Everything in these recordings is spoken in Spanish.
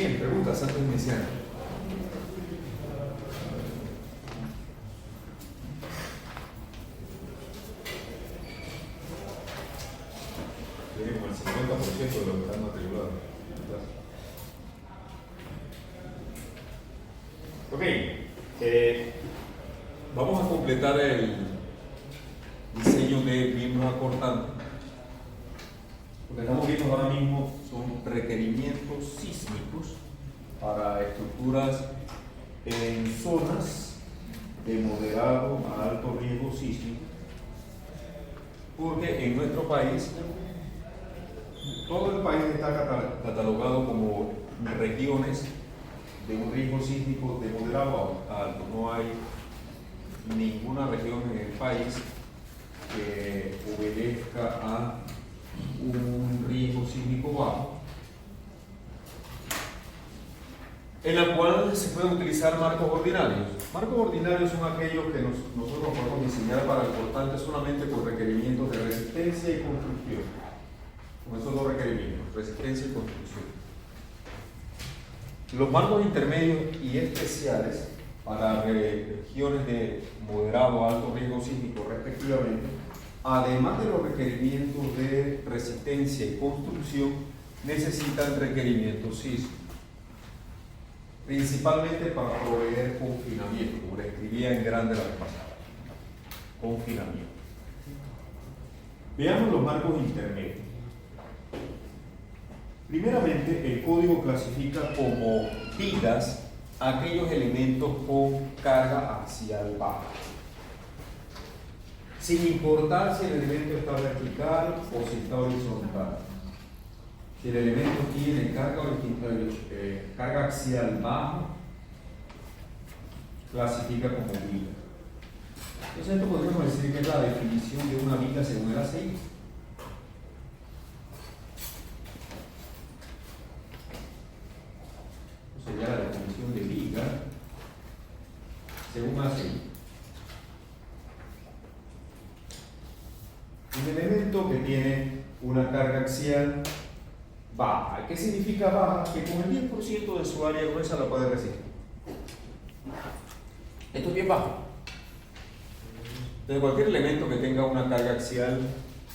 Bien, preguntas antes de iniciar. Tiene como el 50% de lo que están matriculados. Ok, vamos a completar el diseño de miembros acortantes. Lo que estamos viendo ahora mismo son requerimientos sísmicos para estructuras en zonas de moderado a alto riesgo sísmico, porque en nuestro país, todo el país está catalogado como regiones de un riesgo sísmico de moderado a alto. No hay ninguna región en el país que obedezca a un riesgo sísmico bajo, en la cual se pueden utilizar marcos ordinarios. Marcos ordinarios son aquellos que nosotros podemos diseñar para el cortante solamente con requerimientos de resistencia y construcción. Con esos dos requerimientos, resistencia y construcción. Los marcos intermedios y especiales para regiones de moderado a alto riesgo sísmico respectivamente, además de los requerimientos de resistencia y construcción, necesitan requerimientos sísmicos, principalmente para proveer confinamiento, como le escribía en grande la vez pasada. Confinamiento. Veamos los marcos intermedios. Primeramente, el código clasifica como vigas aquellos elementos con carga axial baja, sin importar si el elemento está vertical o si está horizontal. Si el elemento tiene carga axial baja, clasifica como viga. Entonces esto podemos decir que es la definición de una viga según el ACI. Esto sería la definición de viga según ACI. Un elemento que tiene una carga axial baja. ¿Qué significa baja? Que con el 10% de su área gruesa la puede resistir. Esto es bien bajo. Entonces, cualquier elemento que tenga una carga axial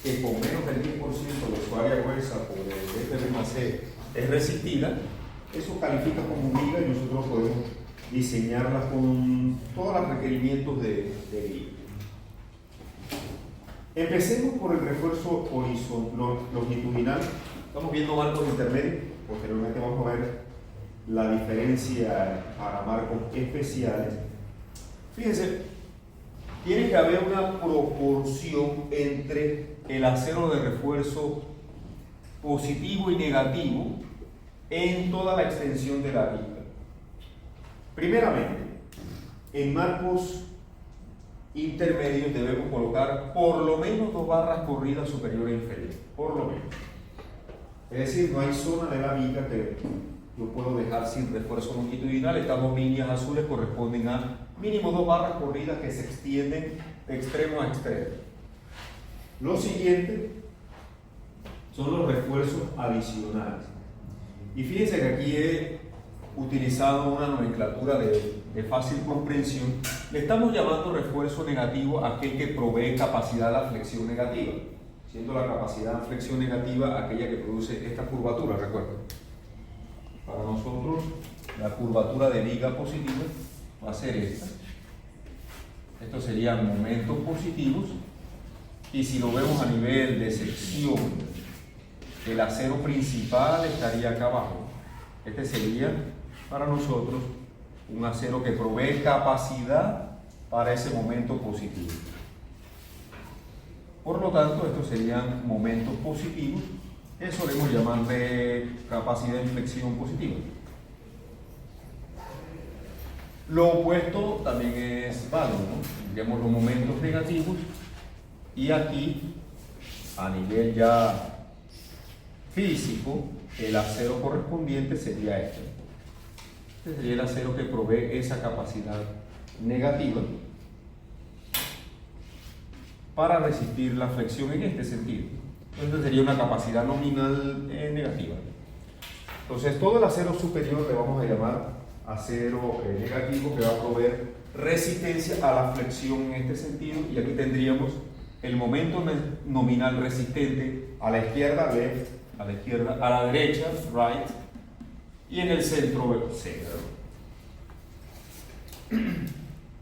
que con menos del 10% de su área gruesa por el F+C es resistida, eso califica como viga y nosotros podemos diseñarla con todos los requerimientos de viga. Empecemos por el refuerzo longitudinal. Estamos viendo marcos intermedios. Posteriormente vamos a ver la diferencia para marcos especiales. Fíjense, tiene que haber una proporción entre el acero de refuerzo positivo y negativo en toda la extensión de la viga. Primeramente, en marcos intermedios debemos colocar por lo menos 2 barras corridas superior e inferior, por lo menos. Es decir, no hay zona de la viga que yo puedo dejar sin refuerzo longitudinal. Estas dos líneas azules corresponden a mínimo 2 barras corridas que se extienden de extremo a extremo. Lo siguiente son los refuerzos adicionales. Y fíjense que aquí he utilizado una nomenclatura de fácil comprensión. Le estamos llamando refuerzo negativo a aquel que provee capacidad a la flexión negativa, siendo la capacidad de flexión negativa aquella que produce esta curvatura, recuerden. Para nosotros, la curvatura de viga positiva va a ser esta. Estos serían momentos positivos, y si lo vemos a nivel de sección, el acero principal estaría acá abajo. Este sería para nosotros un acero que provee capacidad para ese momento positivo. Por lo tanto, estos serían momentos positivos, que solemos llamar de capacidad de inflexión positiva. Lo opuesto también es válido, ¿no? Digamos los momentos negativos, y aquí, a nivel ya físico, el acero correspondiente sería este. Este sería el acero que provee esa capacidad negativa para resistir la flexión en este sentido. Entonces sería una capacidad nominal negativa. Entonces todo el acero superior le vamos a llamar acero negativo, que va a proveer resistencia a la flexión en este sentido, y aquí tendríamos el momento nominal resistente a la izquierda, left, a la izquierda, a la derecha, right, y en el centro, center.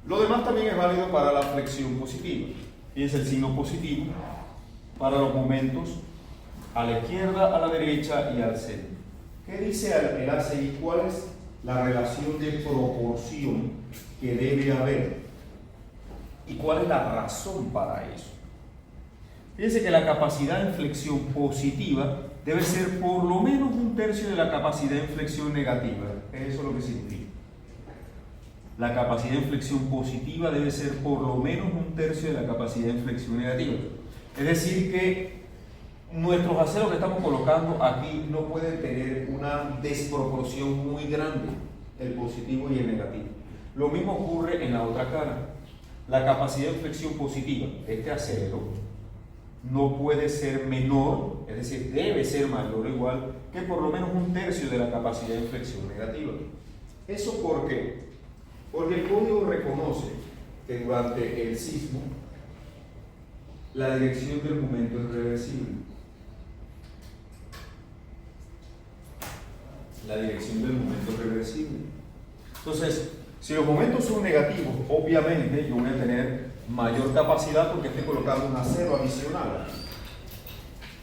Lo demás también es válido para la flexión positiva. Fíjense el signo positivo para los momentos a la izquierda, a la derecha y al centro. ¿Qué dice el ACI? ¿Cuál es la relación de proporción que debe haber? ¿Y cuál es la razón para eso? Fíjense que la capacidad de flexión positiva debe ser por lo menos un tercio de la capacidad de flexión negativa. Eso es lo que significa. La capacidad de flexión positiva debe ser por lo menos un tercio de la capacidad de flexión negativa. Es decir que nuestros aceros que estamos colocando aquí no pueden tener una desproporción muy grande, el positivo y el negativo. Lo mismo ocurre en la otra cara. La capacidad de flexión positiva de este acero no puede ser menor, es decir, debe ser mayor o igual que por lo menos un tercio de la capacidad de flexión negativa. ¿Eso por qué? Porque el código reconoce que durante el sismo la dirección del momento es reversible. La dirección del momento es reversible. Entonces, si los momentos son negativos, obviamente yo voy a tener mayor capacidad porque estoy colocando un acero adicional.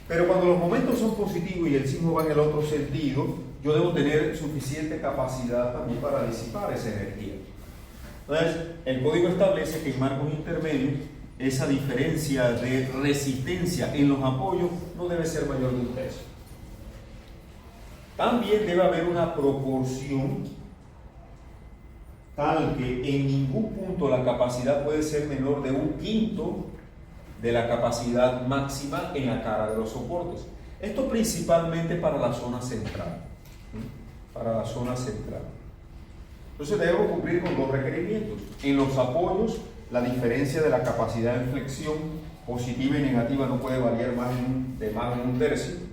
Pero cuando los momentos son positivos y el sismo va en el otro sentido, yo debo tener suficiente capacidad también para disipar esa energía. Entonces, el código establece que en marcos intermedios esa diferencia de resistencia en los apoyos no debe ser mayor de un tercio. También debe haber una proporción tal que en ningún punto la capacidad puede ser menor de un quinto de la capacidad máxima en la cara de los soportes. Esto principalmente para la zona central. Para la zona central. Entonces debemos cumplir con dos requerimientos. En los apoyos, la diferencia de la capacidad de flexión positiva y negativa no puede variar de más de un tercio.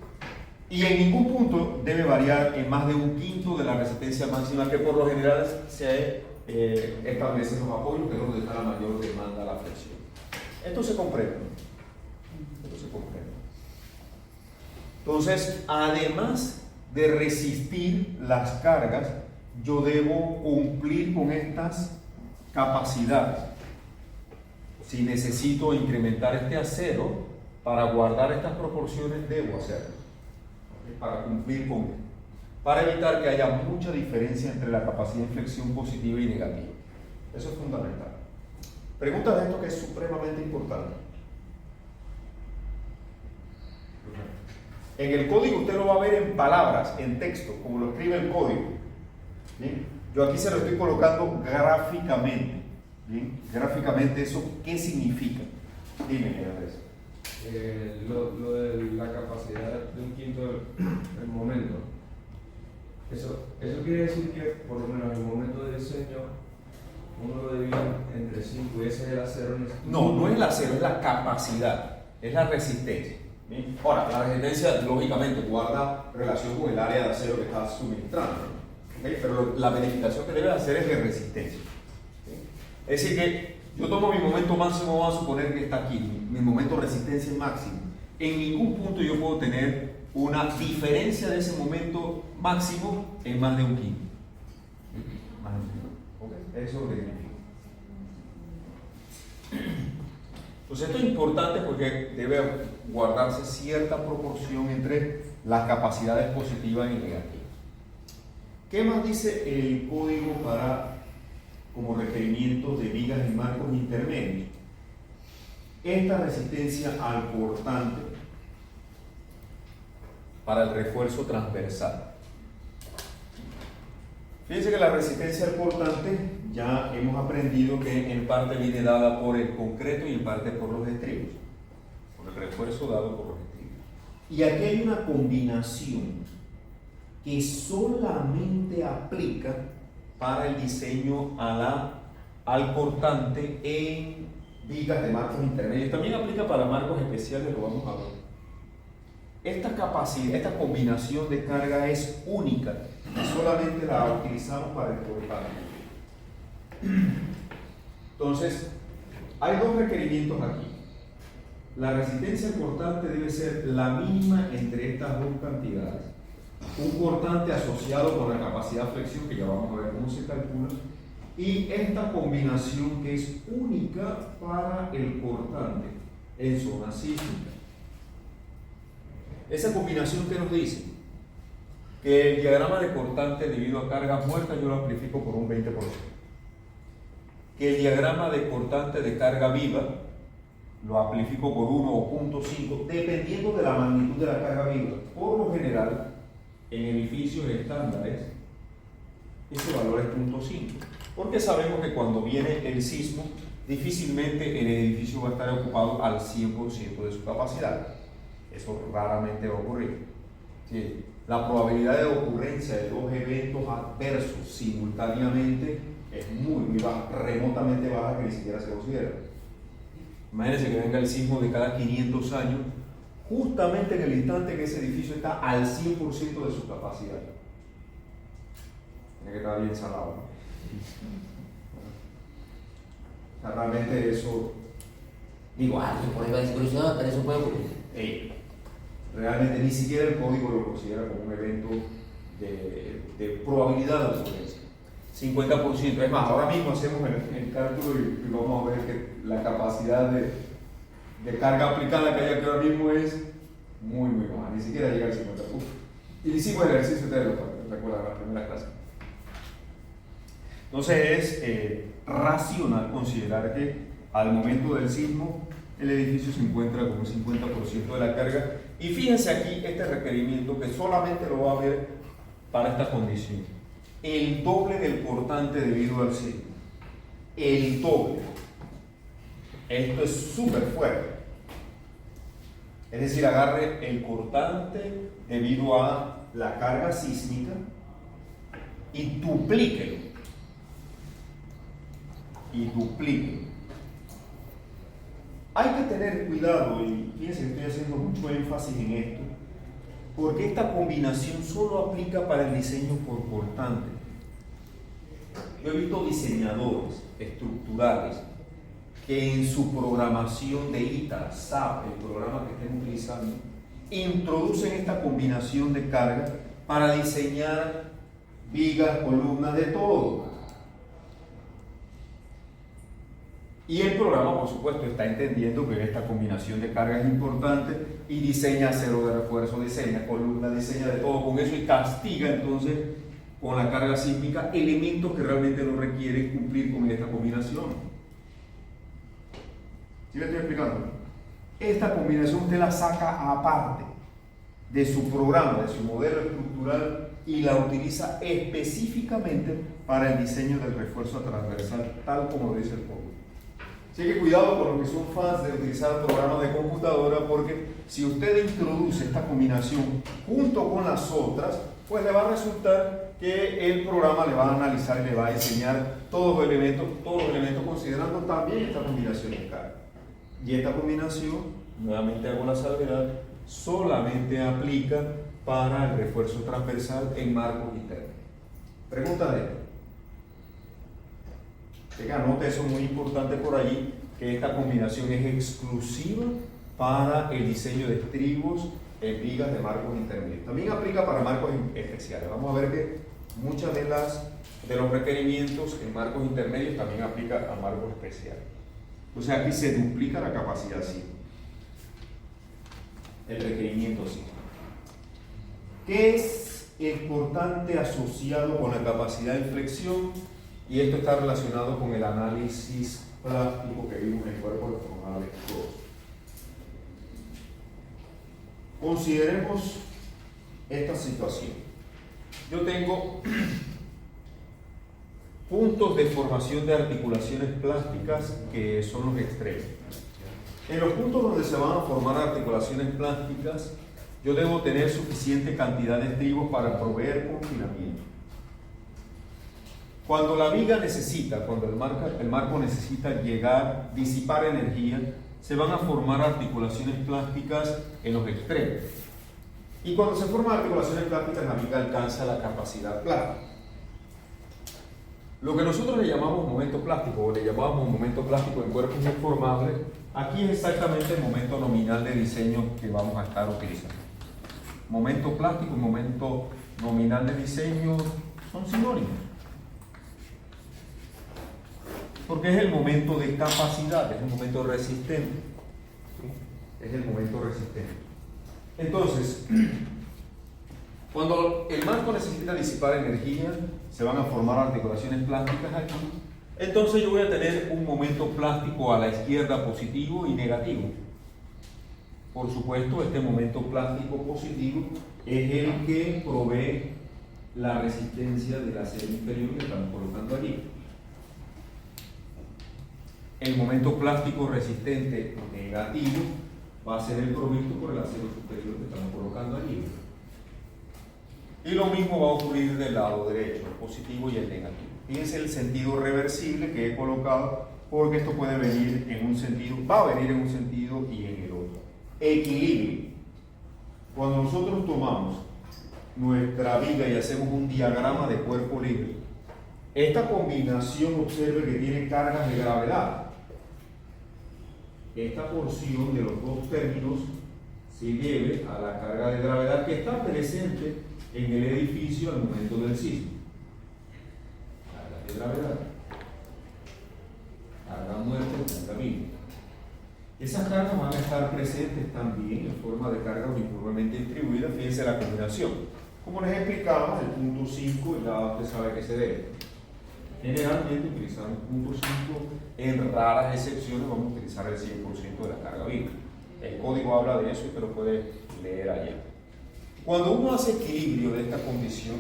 Y en ningún punto debe variar en más de un quinto de la resistencia máxima que por lo general se establecen los apoyos, que es donde está la mayor demanda a la flexión. Esto se comprende. Entonces, además de resistir las cargas, yo debo cumplir con estas capacidades. Si necesito incrementar este acero para guardar estas proporciones, debo hacerlo. Para cumplir con esto. Para evitar que haya mucha diferencia entre la capacidad de flexión positiva y negativa. Eso es fundamental. Pregunta de esto que es supremamente importante. En el código usted lo va a ver en palabras, en texto, como lo escribe el código. ¿Bien? Yo aquí se lo estoy colocando gráficamente. ¿Bien? Gráficamente, ¿eso qué significa? Dime, Andrés. Lo de la capacidad de un quinto del momento. Eso quiere decir que por lo menos en el momento de diseño uno lo divide entre 5 y ese es el acero. No es el acero, es la capacidad, es la resistencia. ¿Bien? Ahora, la resistencia lógicamente guarda relación con el área de acero que está suministrando, ¿okay? Pero la verificación que debe hacer es de resistencia. ¿Okay? Es decir que yo tomo mi momento máximo, vamos a suponer que está aquí, mi momento de resistencia máximo. En ningún punto yo puedo tener una diferencia de ese momento máximo en más de un quinto. Okay. Eso es lo que significa. Entonces esto es importante porque debe guardarse cierta proporción entre las capacidades positivas y negativas. ¿Qué más dice el código como requerimientos de vigas y marcos intermedios? Esta resistencia al cortante para el refuerzo transversal. Fíjense que la resistencia al cortante ya hemos aprendido que en parte viene dada por el concreto y en parte por los estribos, por el refuerzo dado por los estribos. Y aquí hay una combinación que solamente aplica para el diseño al cortante en vigas de marcos intermedios. También aplica para marcos especiales, lo vamos a ver. esta capacidad, esta combinación de carga es única y solamente la utilizamos para el cortante. Entonces, hay dos requerimientos aquí. La resistencia al cortante debe ser la mínima entre estas dos cantidades. Un cortante asociado con la capacidad de flexión, que ya vamos a ver cómo se calcula, y esta combinación que es única para el cortante en zona sísmica. Esa combinación que nos dice que el diagrama de cortante debido a cargas muertas yo lo amplifico por un 20%. Que el diagrama de cortante de carga viva lo amplifico por 1 o 0.5, dependiendo de la magnitud de la carga viva. Por lo general, en edificios estándares, ese valor es 0.5, porque sabemos que cuando viene el sismo, difícilmente el edificio va a estar ocupado al 100% de su capacidad. Eso raramente va a ocurrir. ¿Sí? La probabilidad de ocurrencia de dos eventos adversos simultáneamente es muy baja, remotamente baja, que ni siquiera se considera. Imagínense que venga el sismo de cada 500 años, justamente en el instante que ese edificio está al 100% de su capacidad. Tiene que estar bien salado, ¿no? O sea, realmente eso, digo, alguien por ahí va a decir, pero eso puede ocurrir. Realmente ni siquiera el código lo considera como un evento de probabilidad de ocurrencia. 50%. Es más, ahora mismo hacemos el cálculo y vamos a ver que la capacidad de carga aplicada que hay aquí ahora mismo es muy baja, ni siquiera llega al 50%. Y hicimos el ejercicio, ustedes lo recuerdan, la primera clase. Entonces es racional considerar que al momento del sismo el edificio se encuentra con un 50% de la carga. Y fíjense aquí este requerimiento que solamente lo va a ver para esta condición. El doble del cortante debido al sismo. El doble. Esto es súper fuerte. Es decir, agarre el cortante debido a la carga sísmica y duplíquelo. Hay que tener cuidado, y fíjense que estoy haciendo mucho énfasis en esto, porque esta combinación solo aplica para el diseño por cortante. Yo he visto diseñadores estructurales que en su programación de ITA, SAP, el programa que estén utilizando, introducen esta combinación de carga para diseñar vigas, columnas, de todo. Y el programa, por supuesto, está entendiendo que esta combinación de carga es importante y diseña acero de refuerzo, diseña columna, diseña de todo con eso y castiga entonces con la carga sísmica elementos que realmente no requieren cumplir con esta combinación. ¿Sí me estoy explicando? Esta combinación usted la saca aparte de su programa, de su modelo estructural y la utiliza específicamente para el diseño del refuerzo transversal, tal como lo dice el código. Así que cuidado con los que son fans de utilizar programas de computadora, porque si usted introduce esta combinación junto con las otras, pues le va a resultar que el programa le va a analizar y le va a diseñar todos los elementos considerando también esta combinación de carga. Y esta combinación, nuevamente hago la salvedad, solamente aplica para el refuerzo transversal en marcos internos. Pregunta de esto. Anote eso muy importante por allí, que esta combinación es exclusiva para el diseño de estribos en vigas de marcos intermedios. También aplica para marcos especiales. Vamos a ver que muchas de los requerimientos en marcos intermedios también aplica a marcos especiales. Entonces aquí se duplica la capacidad sí. El requerimiento sí. ¿Qué es el cortante asociado con la capacidad de flexión? Y esto está relacionado con el análisis plástico que vimos en el cuerpo deformable 2. Consideremos esta situación. Yo tengo puntos de formación de articulaciones plásticas que son los extremos. En los puntos donde se van a formar articulaciones plásticas, yo debo tener suficiente cantidad de estribos para proveer confinamiento. Cuando la viga necesita, cuando el marco necesita disipar energía, se van a formar articulaciones plásticas en los extremos. Y cuando se forman articulaciones plásticas, la viga alcanza la capacidad plástica. Lo que nosotros le llamamos momento plástico, o le llamamos momento plástico en cuerpos deformables, aquí es exactamente el momento nominal de diseño que vamos a estar utilizando. Momento plástico y momento nominal de diseño son sinónimos. Porque es el momento de capacidad, es el momento resistente. ¿Sí? Es el momento resistente. Entonces, cuando el marco necesita disipar energía, se van a formar articulaciones plásticas aquí. Entonces yo voy a tener un momento plástico a la izquierda positivo y negativo. Por supuesto, este momento plástico positivo es el que provee la resistencia del acero inferior que estamos colocando aquí. El momento plástico resistente negativo va a ser el provisto por el acero superior que estamos colocando allí. Y lo mismo va a ocurrir del lado derecho, el positivo y el negativo. Fíjense el sentido reversible que he colocado, porque esto puede venir en un sentido, va a venir en un sentido y en el otro. Equilibrio. Cuando nosotros tomamos nuestra viga y hacemos un diagrama de cuerpo libre, esta combinación, observe que tiene cargas de gravedad. Esta porción de los dos términos se debe a la carga de gravedad que está presente en el edificio al momento del sismo. Carga de gravedad, carga muerte, carga viva. Esas cargas van a estar presentes también en forma de carga uniformemente distribuida. Fíjense la combinación. Como les explicaba, el punto 5 ya usted sabe a qué se debe. Generalmente utilizamos el punto 5, en raras excepciones vamos a utilizar el 100% de la carga viva. El código habla de eso y te lo puedes leer allá. Cuando uno hace equilibrio de esta condición,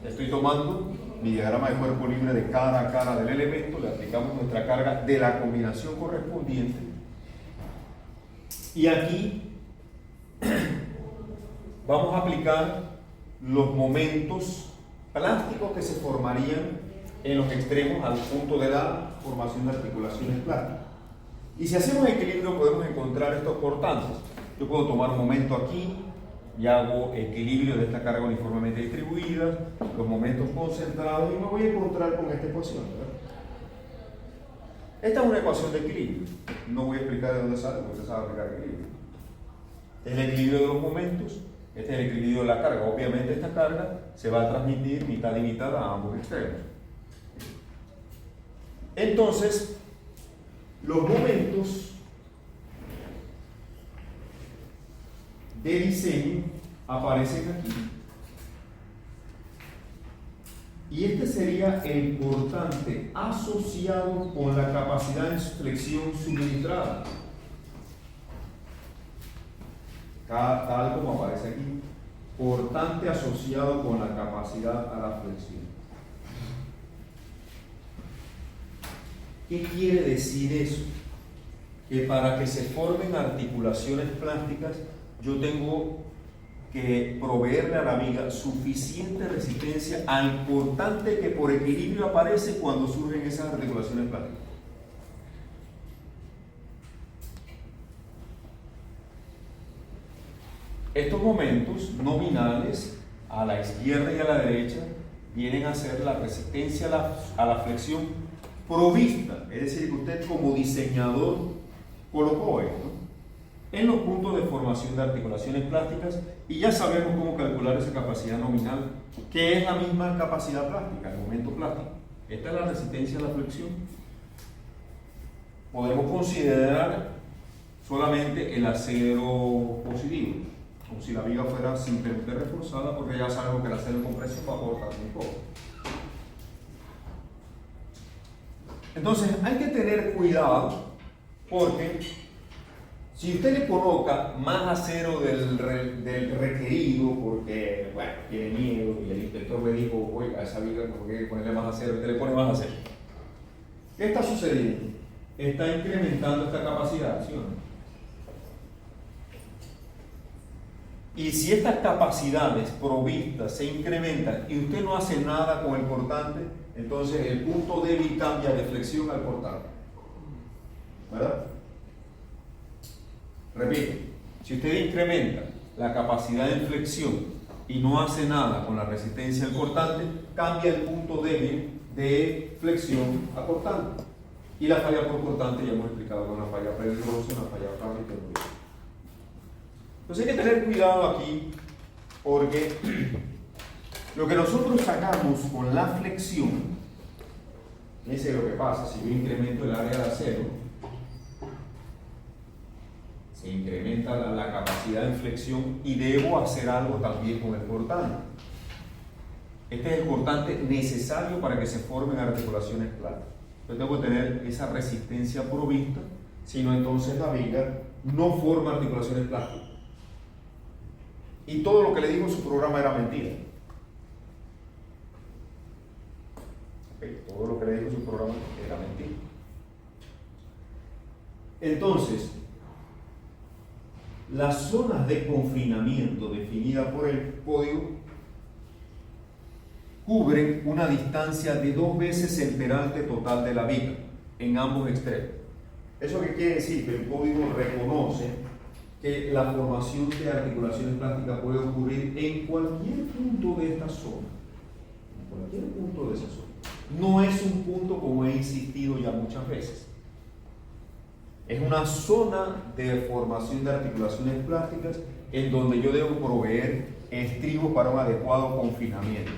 estoy tomando mi diagrama de cuerpo libre de cara a cara del elemento, le aplicamos nuestra carga de la combinación correspondiente y aquí vamos a aplicar los momentos plásticos que se formarían en los extremos al punto de la formación de articulaciones plásticas. Y si hacemos equilibrio podemos encontrar estos cortantes. Yo puedo tomar un momento aquí y hago equilibrio de esta carga uniformemente distribuida, los momentos concentrados, y me voy a encontrar con esta ecuación, ¿verdad? Esta es una ecuación de equilibrio. No voy a explicar de dónde sale, porque usted sabe aplicar equilibrio. Este es el equilibrio de los momentos, este es el equilibrio de la carga. Obviamente esta carga se va a transmitir mitad y mitad a ambos extremos. Entonces, los momentos de diseño aparecen aquí. Y este sería el cortante asociado con la capacidad de flexión suministrada. Tal como aparece aquí, cortante asociado con la capacidad a la flexión. ¿Qué quiere decir eso? Que para que se formen articulaciones plásticas, yo tengo que proveerle a la viga suficiente resistencia al cortante que por equilibrio aparece cuando surgen esas articulaciones plásticas. Estos momentos nominales a la izquierda y a la derecha vienen a ser la resistencia a la flexión provista, es decir, que usted como diseñador colocó esto en los puntos de formación de articulaciones plásticas y ya sabemos cómo calcular esa capacidad nominal, que es la misma capacidad plástica, el momento plástico. Esta es la resistencia a la flexión. Podemos considerar solamente el acero positivo, como si la viga fuera simplemente reforzada, porque ya sabemos que el acero en compresión va a aportar muy poco. Entonces hay que tener cuidado, porque si usted le coloca más acero del requerido, porque bueno, tiene miedo y el inspector le dijo, oiga, a esa viga no hay que ponerle más acero, usted le pone más acero. ¿Qué está sucediendo? Está incrementando esta capacidad, ¿sí o no? Y si estas capacidades provistas se incrementan y usted no hace nada con el cortante, entonces el punto débil cambia de flexión al cortante. ¿Verdad? Repito, si usted incrementa la capacidad de flexión y no hace nada con la resistencia al cortante, cambia el punto débil de flexión a cortante. Y la falla por cortante ya hemos explicado con la falla peligrosa, una falla frágil. Entonces hay que tener cuidado aquí porque lo que nosotros sacamos con la flexión, ese es lo que pasa si yo incremento el área de acero, se incrementa la capacidad de flexión y debo hacer algo también con el cortante. Este es el cortante necesario para que se formen articulaciones planas. Yo tengo que tener esa resistencia provista, si no entonces la viga no forma articulaciones plásticas. Y todo lo que le dijo en su programa era mentira. Todo lo que le dijo en su programa era mentira. Entonces, las zonas de confinamiento definidas por el código cubren una distancia de 2 veces el peralte total de la viga en ambos extremos. ¿Eso qué quiere decir? Que el código reconoce que la formación de articulaciones plásticas puede ocurrir en cualquier punto de esta zona. En cualquier punto de esa zona. No es un punto como he insistido ya muchas veces. Es una zona de formación de articulaciones plásticas en donde yo debo proveer estribos para un adecuado confinamiento.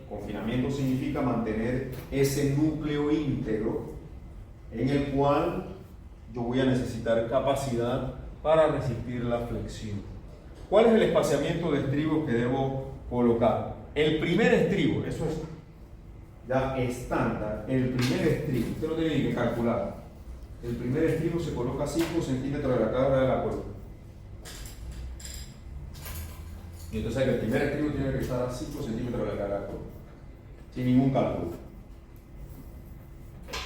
Confinamiento significa mantener ese núcleo íntegro en el cual yo voy a necesitar capacidad para resistir la flexión. ¿Cuál es el espaciamiento de estribos que debo colocar? El primer estribo, eso es ya estándar, el primer estribo, usted lo tiene que calcular. El primer estribo se coloca a 5 centímetros de la cabra de la cuerda. Y entonces el primer estribo tiene que estar a 5 centímetros de la cabra de la cuerda, sin ningún cálculo.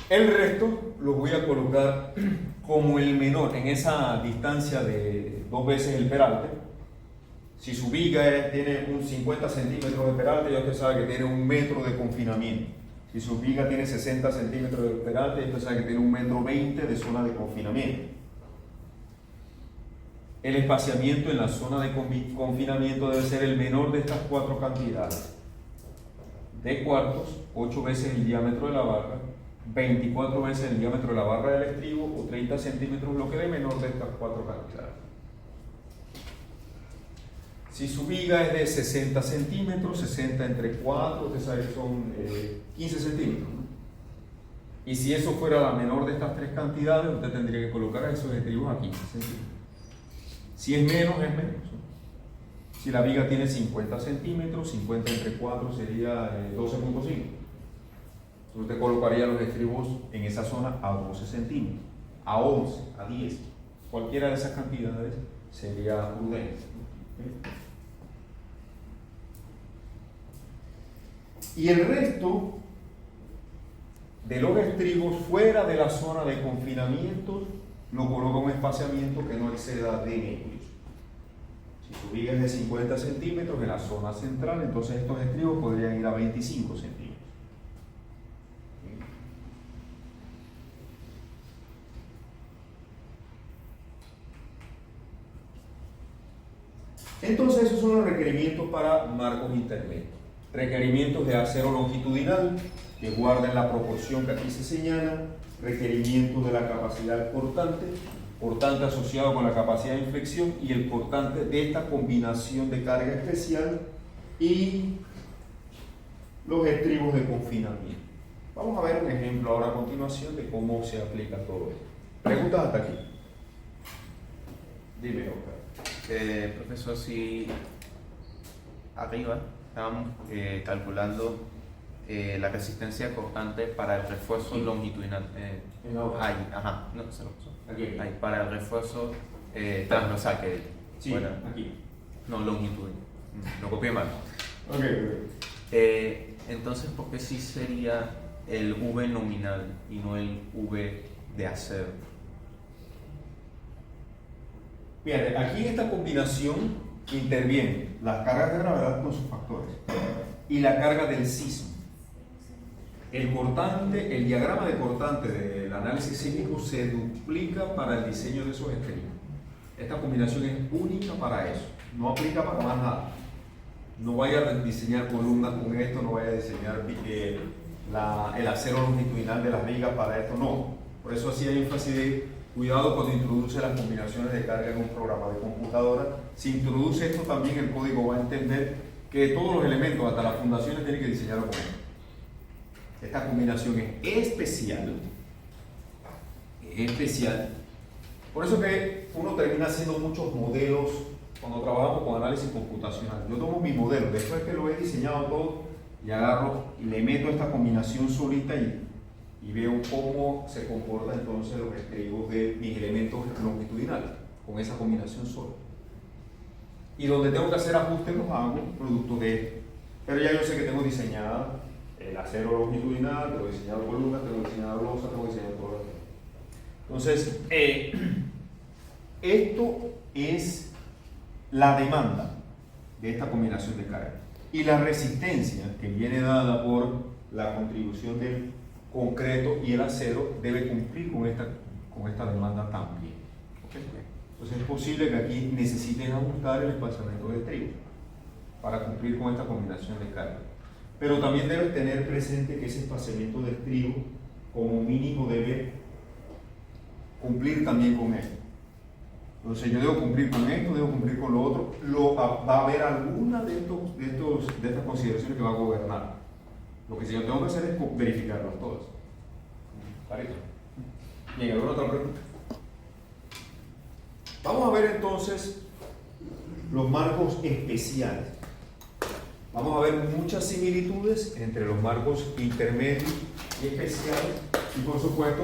El resto lo voy a colocar como el menor, en esa distancia de 2 veces el peralte. Si su viga tiene un 50 centímetros de peralte, ya usted sabe que tiene 1 metro de confinamiento. Si su viga tiene 60 centímetros de peralte, ya usted sabe que tiene 1,20 metro de zona de confinamiento. El espaciamiento en la zona de confinamiento debe ser el menor de estas 4 cantidades. De cuartos, 8 veces el diámetro de la barra, 24 veces el diámetro de la barra del estribo o 30 centímetros, lo que dé menor de estas 4 cantidades. Si su viga es de 60 centímetros, 60 entre 4, usted sabe que son 15 centímetros, ¿no? Y si eso fuera la menor de estas 3 cantidades, usted tendría que colocar esos estribos a 15 centímetros. Si es menos, es menos, ¿no? Si la viga tiene 50 centímetros, 50 entre 4 sería 12,5. Usted colocaría los estribos en esa zona a 12 centímetros, a 11, a 10. Cualquiera de esas cantidades sería prudente. Y el resto de los estribos fuera de la zona de confinamiento lo coloca un espaciamiento que no exceda de núcleos. Si su viga es de 50 centímetros en la zona central, entonces estos estribos podrían ir a 25 centímetros. Entonces esos son los requerimientos para marcos intermedios. Requerimientos de acero longitudinal que guarden la proporción que aquí se señala, requerimientos de la capacidad cortante, cortante asociado con la capacidad de inflexión y el cortante de esta combinación de carga especial y los estribos de confinamiento. Vamos a ver un ejemplo ahora a continuación de cómo se aplica todo esto. ¿Preguntas hasta aquí? Dime, Oscar. Profesor, si arriba estábamos calculando la resistencia cortante para el refuerzo longitudinal. Ahí, ajá, no, se lo puso. Aquí. Ahí, para el refuerzo transversal que Sí, bueno, aquí. no, longitud. Lo copié mal. Okay. Entonces, ¿por qué sí sería el V nominal y no el V de acero? Fíjate, aquí en esta combinación intervienen las cargas de gravedad con sus factores y la carga del sismo. El cortante, el diagrama de cortante del análisis sísmico se duplica para el diseño de esos estribos. Esta combinación es única para eso, no aplica para más nada. No vaya a diseñar columnas con esto, no vaya a diseñar el acero longitudinal de las vigas para esto, no. Por eso hacía énfasis de cuidado cuando introduce las combinaciones de carga en un programa de computadora. Si introduce esto también, el código va a entender que todos los elementos, hasta las fundaciones, tienen que diseñarlo con esto. Esta combinación es especial. Por eso que uno termina haciendo muchos modelos cuando trabajamos con análisis computacional. Yo tomo mi modelo, después que lo he diseñado todo, y agarro y le meto esta combinación solita y veo cómo se comporta entonces los estribos de mis elementos longitudinales con esa combinación sola. Y donde tengo que hacer ajustes los hago producto de esto. Pero ya yo sé que tengo diseñada el acero longitudinal, tengo diseñado columnas, tengo diseñado losa, tengo diseñado todo lo demás. Entonces, esto es la demanda de esta combinación de carga. Y la resistencia que viene dada por la contribución del concreto y el acero debe cumplir con esta demanda también. ¿Okay? Entonces es posible que aquí necesiten ajustar el espaciamiento de estribos para cumplir con esta combinación de carga. Pero también debes tener presente que ese espaciamiento de estribos como mínimo debe cumplir también con esto. Entonces yo debo cumplir con esto, debo cumplir con lo otro. Va a haber alguna de estas consideraciones que va a gobernar. Lo que yo tengo que hacer es verificarlas todas. ¿Parece? Bien, ¿alguna otra pregunta? Vamos a ver entonces los marcos especiales. Vamos a ver muchas similitudes entre los marcos intermedios y especiales y por supuesto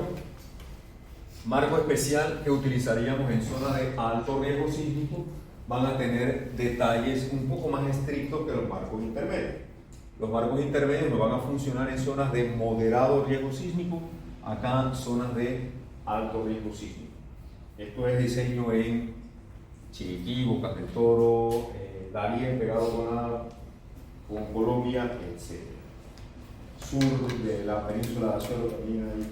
marco especial que utilizaríamos en zonas de alto riesgo sísmico van a tener detalles un poco más estrictos que los marcos intermedios. Los marcos intermedios no van a funcionar en zonas de moderado riesgo sísmico, acá en zonas de alto riesgo sísmico. Esto es diseño en Chiriquí, Bocas del Toro, Darién pegado con Colombia, etc. Sur de la península de Azuero también hay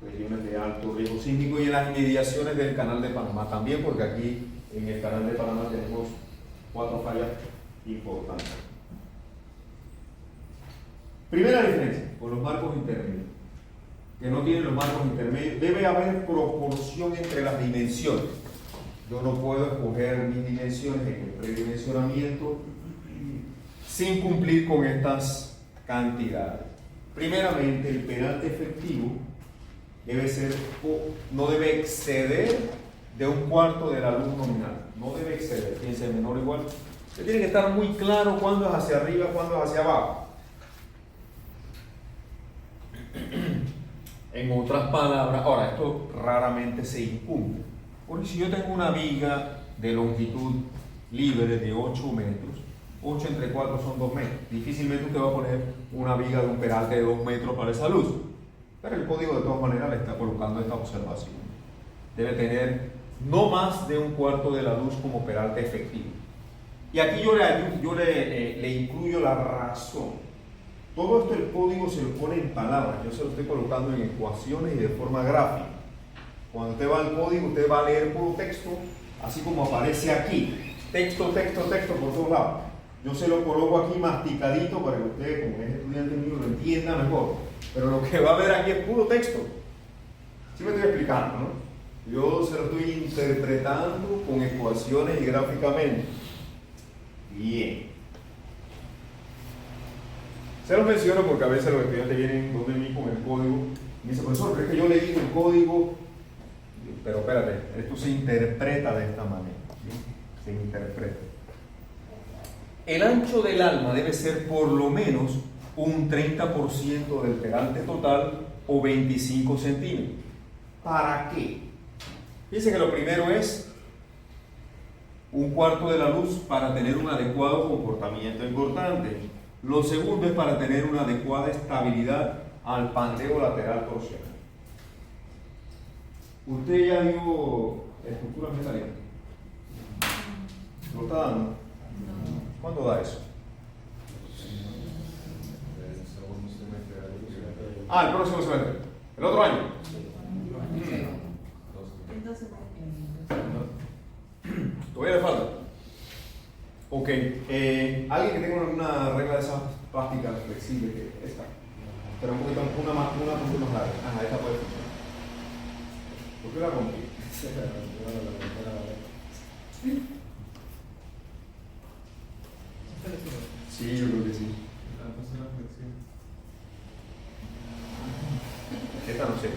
regiones de alto riesgo sísmico y en las inmediaciones del Canal de Panamá también, porque aquí en el Canal de Panamá tenemos 4 fallas importantes. Primera diferencia con los marcos intermedios, que no tienen los marcos intermedios, debe haber proporción entre las dimensiones. Yo no puedo escoger mis dimensiones en el predimensionamiento sin cumplir con estas cantidades. Primeramente, el peralte efectivo no debe exceder de 1/4 de la luz nominal. No debe exceder, fíjense, menor o igual. Usted tiene que estar muy claro cuándo es hacia arriba, cuándo es hacia abajo. En otras palabras, ahora esto raramente se incumple. Porque si yo tengo una viga de longitud libre de 8 metros, 8 entre 4 son 2 metros. Difícilmente usted va a poner una viga de un peralte de 2 metros para esa luz. Pero el código de todas maneras le está colocando esta observación. Debe tener no más de 1/4 de la luz como peralte efectivo. Y aquí yo le incluyo la razón. Todo esto el código se lo pone en palabras. Yo se lo estoy colocando en ecuaciones y de forma gráfica. Cuando usted va al código, usted va a leer puro texto, así como aparece aquí. Texto por todos lados. Yo se lo coloco aquí masticadito para que usted, como es estudiante mío, lo entienda mejor. Pero lo que va a ver aquí es puro texto. ¿Sí me estoy explicando, no? Yo se lo estoy interpretando con ecuaciones y gráficamente. Bien. Se lo menciono porque a veces los estudiantes vienen donde mí con el código y me dicen, profesor, pero es que yo leí el código. Pero espérate, esto se interpreta de esta manera. ¿Sí? Se interpreta. El ancho del alma debe ser por lo menos un 30% del peralte total o 25 centímetros. ¿Para qué? Fíjense que lo primero es 1/4 de la luz para tener un adecuado comportamiento importante. Lo segundo es para tener una adecuada estabilidad al pandeo lateral torsional. ¿Usted ya vio estructuras metálicas? ¿Lo está dando? No. ¿Cuándo da eso? El próximo semestre. ¿El otro año? ¿Todavía le falta? Ok. ¿Alguien que tenga una regla de esas plásticas flexibles? Que esta. Pero un poquito, una más larga. Ajá, esta puede funcionar. ¿Por qué la rompí? Sí, yo creo que sí. Esta no sé.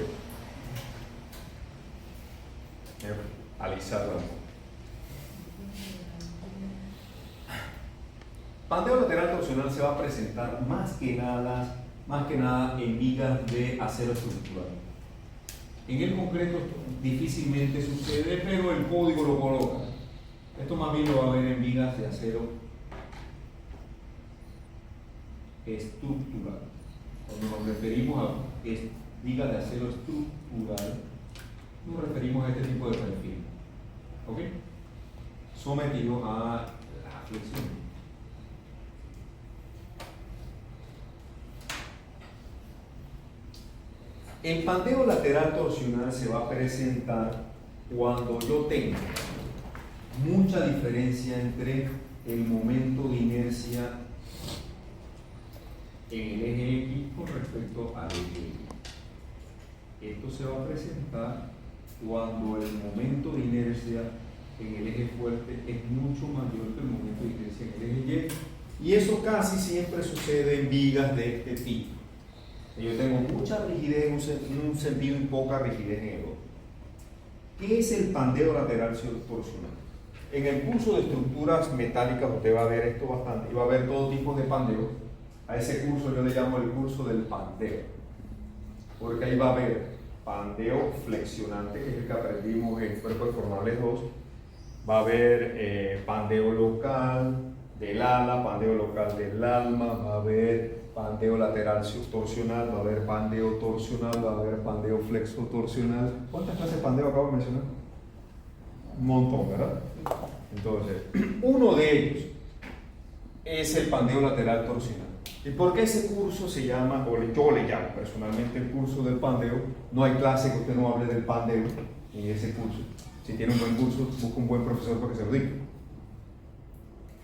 Alisarla. Pandeo lateral torsional se va a presentar más que nada en vigas de acero estructural. En el concreto difícilmente sucede, pero el código lo coloca. Esto más bien lo va a ver en vigas de acero estructural. Cuando nos referimos a vigas de acero estructural, nos referimos a este tipo de perfil. ¿Ok? Sometido a la flexión. El pandeo lateral torsional se va a presentar cuando yo tengo mucha diferencia entre el momento de inercia en el eje X con respecto al eje Y. Esto se va a presentar cuando el momento de inercia en el eje fuerte es mucho mayor que el momento de inercia en el eje Y. Y eso casi siempre sucede en vigas de este tipo. Yo tengo mucha rigidez en un sentido y poca rigidez en el otro. ¿Qué es el pandeo lateral torsional? En el curso de estructuras metálicas usted va a ver esto bastante y va a ver todo tipo de pandeo. A ese curso yo le llamo el curso del pandeo, porque ahí va a haber pandeo flexionante, que es el que aprendimos en cuerpos formales 2, va a haber pandeo local del ala, pandeo local del alma, va a haber pandeo lateral torsional, va a haber pandeo torsional, va a haber pandeo flexo torsional. ¿Cuántas clases de pandeo acabo de mencionar? Un montón, ¿verdad? Entonces, uno de ellos es el pandeo lateral torsional. ¿Y por qué ese curso se llama, o yo le llamo personalmente el curso del pandeo? No hay clase que usted no hable del pandeo en ese curso. Si tiene un buen curso, busca un buen profesor para que se lo diga.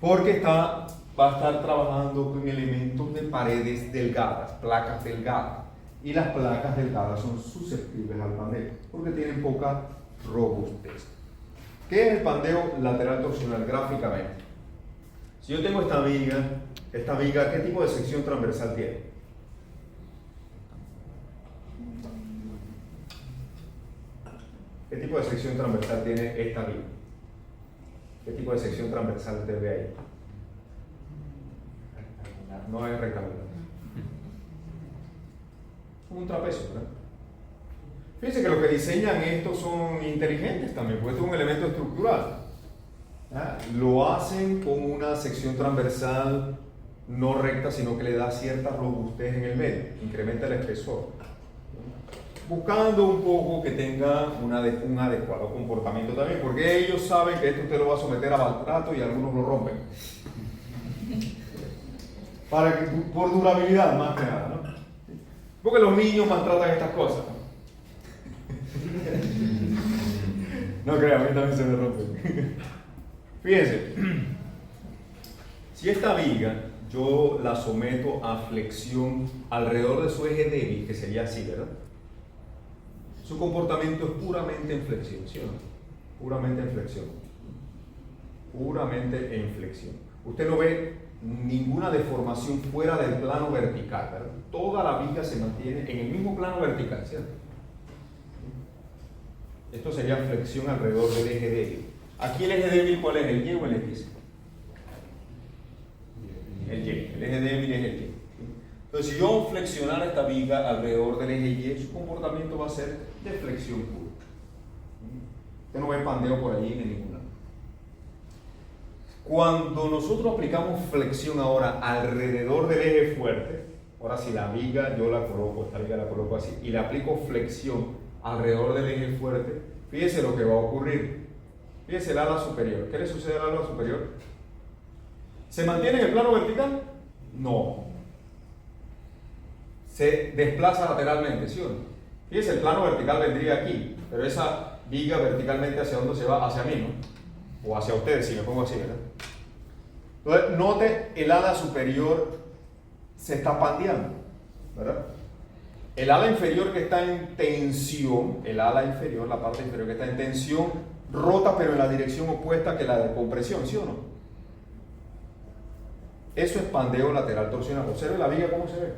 Porque va a estar trabajando con elementos de paredes delgadas, placas delgadas. Y las placas delgadas son susceptibles al pandeo, porque tienen poca robustez. ¿Qué es el pandeo lateral torsional gráficamente? Si yo tengo esta viga, ¿qué tipo de sección transversal tiene? ¿Qué tipo de sección transversal tiene esta viga? ¿Qué tipo de sección transversal usted ve ahí? No es rectangular. Un trapecio, ¿verdad? Fíjense que los que diseñan esto son inteligentes también, porque esto es un elemento estructural. Lo hacen con una sección transversal no recta, sino que le da cierta robustez en el medio, incrementa el espesor, buscando un poco que tenga un adecuado comportamiento también, porque ellos saben que esto usted lo va a someter a maltrato y algunos lo rompen. Por durabilidad más que nada, ¿no? Porque los niños maltratan estas cosas. No crean, a mí también se me rompen. Fíjense, si esta viga yo la someto a flexión alrededor de su eje débil, que sería así, ¿verdad? Su comportamiento es puramente en flexión, ¿sí o no? Puramente en flexión. Puramente en flexión. Usted no ve ninguna deformación fuera del plano vertical, ¿verdad? Toda la viga se mantiene en el mismo plano vertical, ¿cierto? Esto sería flexión alrededor del eje débil. Aquí el eje débil, ¿cuál es? ¿El Y o el X? El Y. El eje débil es el Y. Entonces, si yo flexionara esta viga alrededor del eje Y, su comportamiento va a ser de flexión pura. Usted no ve pandeo por allí en ningún lado. Cuando nosotros aplicamos flexión ahora alrededor del eje fuerte, ahora si la viga yo la coloco, esta viga la coloco así, y le aplico flexión alrededor del eje fuerte, fíjese lo que va a ocurrir. Fíjese el ala superior. ¿Qué le sucede al ala superior? ¿Se mantiene en el plano vertical? No. Se desplaza lateralmente, ¿sí o no? Fíjese, el plano vertical vendría aquí, pero esa viga verticalmente hacia dónde se va, hacia mí, ¿no? o hacia ustedes, si me pongo así, ¿verdad? Entonces, note, el ala superior se está pandeando, ¿verdad? El ala inferior que está en tensión, el ala inferior, la parte inferior que está en tensión, rota pero en la dirección opuesta que la de compresión, ¿sí o no? Eso es pandeo lateral torsional. Observe la viga cómo se ve.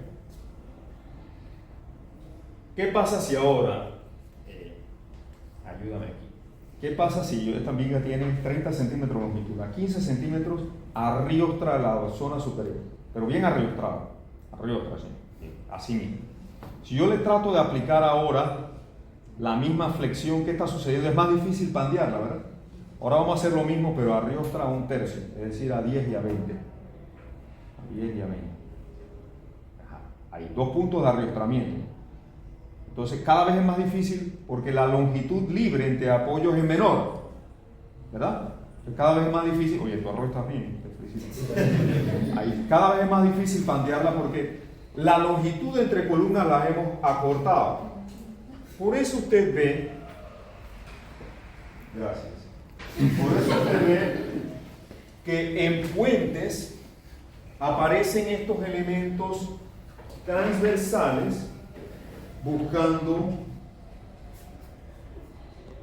¿Qué pasa si ahora, ayúdame aquí, qué pasa si esta viga tiene 30 centímetros de longitud, a 15 centímetros arriostra la zona superior, pero bien arriostrada, así mismo? Si yo le trato de aplicar ahora la misma flexión que está sucediendo, es más difícil pandearla, ¿verdad? Ahora vamos a hacer lo mismo, pero arriostra a 1/3, es decir, a 10 y a 20. A 10 y a 20. Hay 2 puntos de arriostramiento. Entonces cada vez es más difícil porque la longitud libre entre apoyos es menor, ¿verdad? Entonces, cada vez es más difícil. Oye, tu arroz está bien, te felicito. Ahí, cada vez es más difícil pandearla porque la longitud entre columnas la hemos acortado. Por eso usted ve, gracias, por eso usted ve que en puentes aparecen estos elementos transversales buscando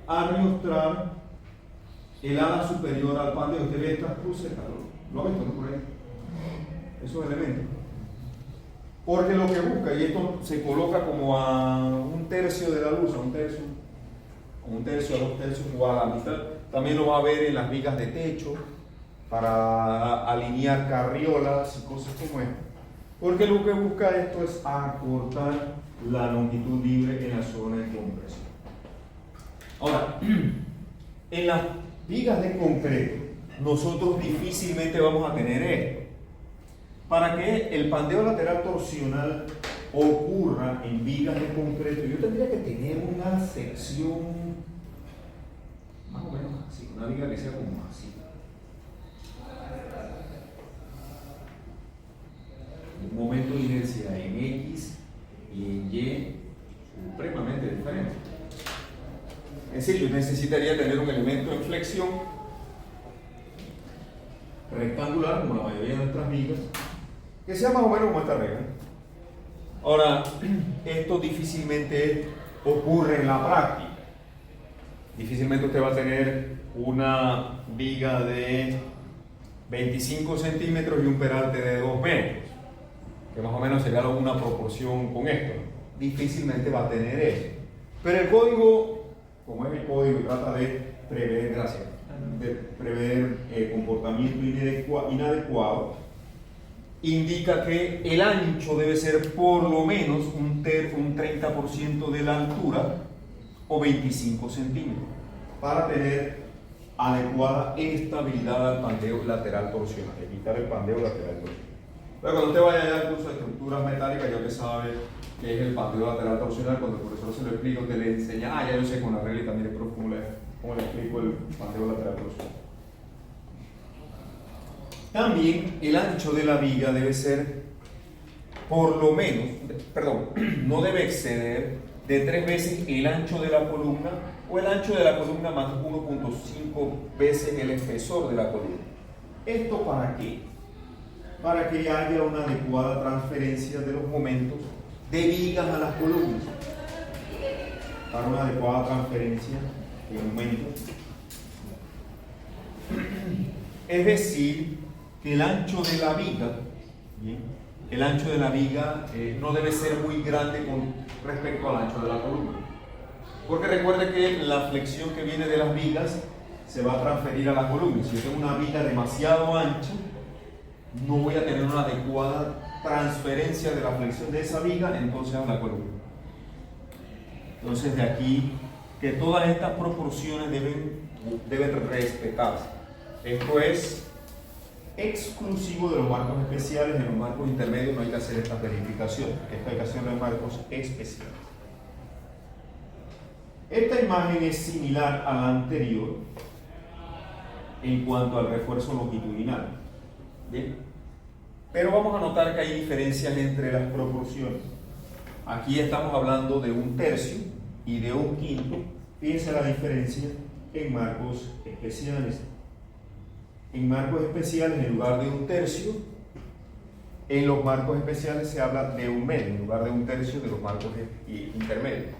arriostrar el ala superior al pandeo. Usted ve estas cruces, ¿lo ha visto por ahí? Esos elementos. Porque lo que busca, y esto se coloca como a 1/3 de la luz, a 1/3, a 1/3, a 2/3 o a la mitad. También lo va a ver en las vigas de techo para alinear carriolas y cosas como esta. Porque lo que busca esto es acortar la longitud libre en la zona de compresión. Ahora, en las vigas de concreto, nosotros difícilmente vamos a tener esto. Para que el pandeo lateral torsional ocurra en vigas de concreto, yo tendría que tener una sección más o menos así, una viga que sea como así. Un momento de inercia en X y en Y supremamente diferente. Es decir, yo necesitaría tener un elemento en flexión rectangular, como la mayoría de nuestras vigas, que sea más o menos como esta regla. Ahora, esto difícilmente ocurre en la práctica. Difícilmente usted va a tener una viga de 25 centímetros y un peralte de 2 metros, que más o menos sería una proporción con esto. Difícilmente va a tener eso. Pero el código, como es el código, trata de prever, comportamiento inadecuado, indica que el ancho debe ser por lo menos un 30% de la altura o 25 centímetros para tener adecuada estabilidad al pandeo lateral torsional, evitar el pandeo lateral torsional. Pero cuando usted vaya allá al curso de estructuras metálicas, ya usted sabe qué es el pandeo lateral torsional. Cuando el profesor se lo explica, usted le enseña, ya yo sé con la reglita, mire, profe, cómo le explico el pandeo lateral torsional. También el ancho de la viga debe ser, por lo menos, no debe exceder de 3 veces el ancho de la columna o el ancho de la columna más 1.5 veces el espesor de la columna. ¿Esto para qué? Para que haya una adecuada transferencia de los momentos de vigas a las columnas. Para una adecuada transferencia de momentos. Es decir, que el ancho de la viga, ¿bien? El ancho de la viga no debe ser muy grande con respecto al ancho de la columna. Porque recuerde que la flexión que viene de las vigas se va a transferir a la columna. Si yo tengo una viga demasiado ancha, no voy a tener una adecuada transferencia de la flexión de esa viga entonces a la columna. Entonces de aquí que todas estas proporciones deben respetarse. Esto es exclusivo de los marcos especiales. En los marcos intermedios no hay que hacer esta verificación. Esta hay que hacer en marcos especiales. Esta imagen es similar a la anterior en cuanto al refuerzo longitudinal. ¿Bien? Pero vamos a notar que hay diferencias entre las proporciones. Aquí estamos hablando de 1/3 y de 1/5. Fíjense la diferencia en marcos especiales. En marcos especiales, en lugar de un tercio, en los marcos especiales se habla de un medio, en lugar de un tercio de los marcos intermedios.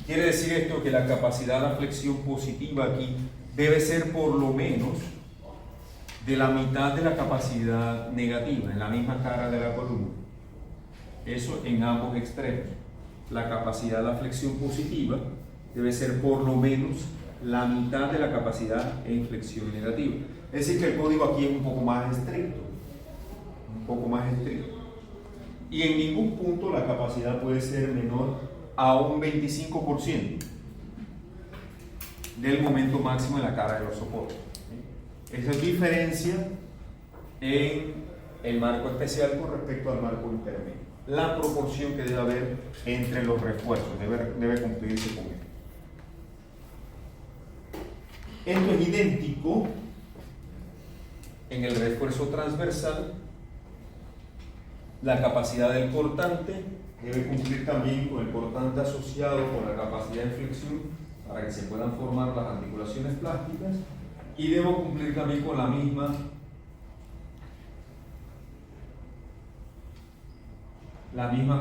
Quiere decir esto que la capacidad de la flexión positiva aquí debe ser por lo menos de la mitad de la capacidad negativa, en la misma cara de la columna. Eso en ambos extremos. La capacidad de la flexión positiva debe ser por lo menos la mitad de la capacidad en flexión negativa. Es decir, que el código aquí es un poco más estricto. Un poco más estricto. Y en ningún punto la capacidad puede ser menor a un 25% del momento máximo en la cara de los soportes. Esa es diferencia en el marco especial con respecto al marco intermedio. La proporción que debe haber entre los refuerzos debe cumplirse con esto. Esto es idéntico en el refuerzo transversal. La capacidad del cortante debe cumplir también con el cortante asociado con la capacidad de flexión para que se puedan formar las articulaciones plásticas, y debo cumplir también con la misma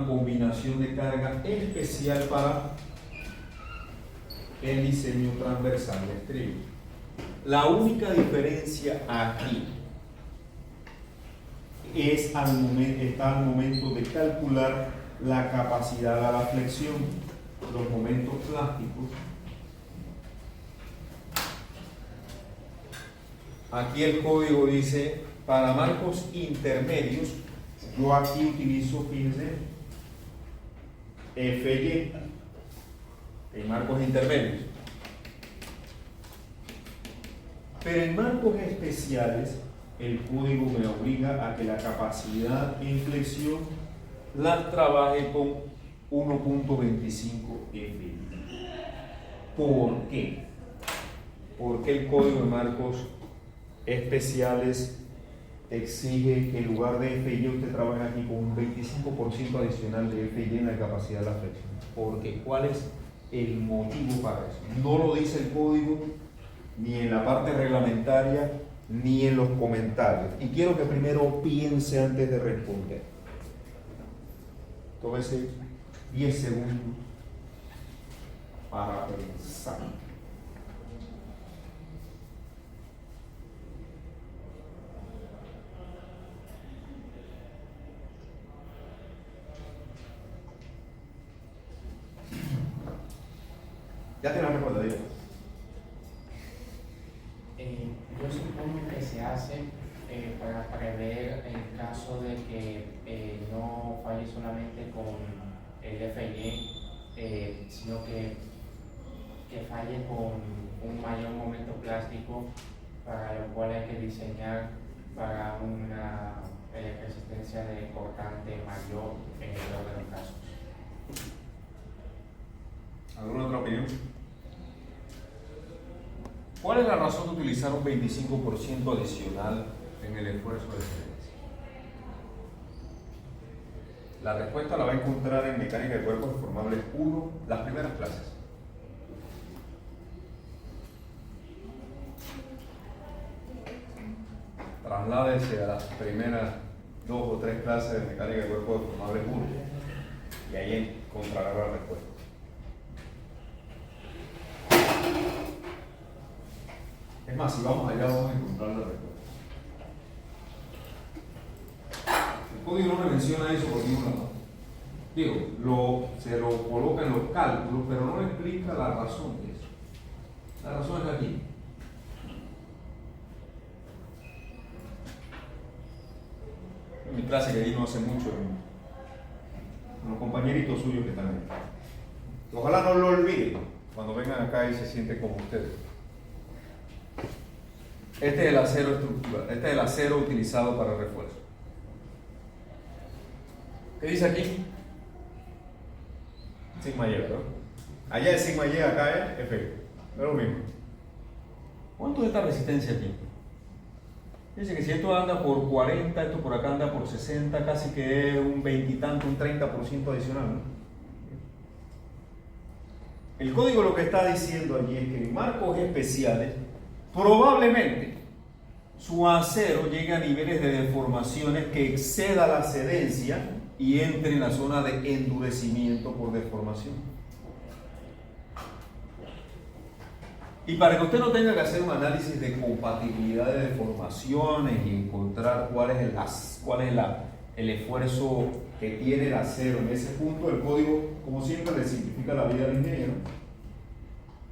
combinación de carga especial para el diseño transversal de estribo. La única diferencia aquí está al momento de calcular la capacidad de la flexión, los momentos plásticos. Aquí el código dice, para marcos intermedios, yo aquí utilizo, fíjense, FY en marcos intermedios. Pero en marcos especiales, el código me obliga a que la capacidad en flexión la trabaje con 1.25 FY. ¿Por qué? Porque el código de marcos especiales exige que en lugar de FY usted trabaje aquí con un 25% adicional de FY en la capacidad de la flexión. Porque ¿cuál es el motivo para eso? No lo dice el código ni en la parte reglamentaria ni en los comentarios. Y quiero que primero piense antes de responder. Tómese 10 segundos para pensar. Ya te la recuerdo, digo. Yo supongo que se hace para prever en caso de que no falle solamente con el FY, sino que falle con un mayor momento plástico, para lo cual hay que diseñar para una resistencia de cortante mayor en el peor de los casos. ¿Alguna otra opinión? ¿Cuál es la razón de utilizar un 25% adicional en el esfuerzo de excelencia? La respuesta la va a encontrar en Mecánica de Cuerpos Deformables 1, las primeras clases. Trasládese a las primeras 2 o 3 clases de Mecánica de Cuerpos Deformables 1 y ahí encontrará la respuesta. Es más, si vamos allá vamos a encontrar la respuesta. El código no me menciona eso por ningún lado. Digo, se lo coloca en los cálculos, pero no me explica la razón de eso. La razón es aquí. En mi clase que di no hace mucho, con los compañeritos suyos que están ahí. Ojalá no lo olviden cuando vengan acá y se sienten como ustedes. Este es el acero estructural, este es el acero utilizado para el refuerzo. ¿Qué dice aquí? Sigma Y, ¿verdad? Allá es sigma Y, acá es F. Es lo mismo. ¿Cuánto es esta resistencia aquí? Dice que si esto anda por 40, esto por acá anda por 60, casi que es un 20 y tanto, un 30% adicional, ¿no? El código lo que está diciendo allí es que en marcos especiales probablemente su acero llegue a niveles de deformaciones que exceda la cedencia y entre en la zona de endurecimiento por deformación. Y para que usted no tenga que hacer un análisis de compatibilidad de deformaciones y encontrar cuál es el esfuerzo que tiene el acero en ese punto, el código, como siempre, le simplifica la vida al ingeniero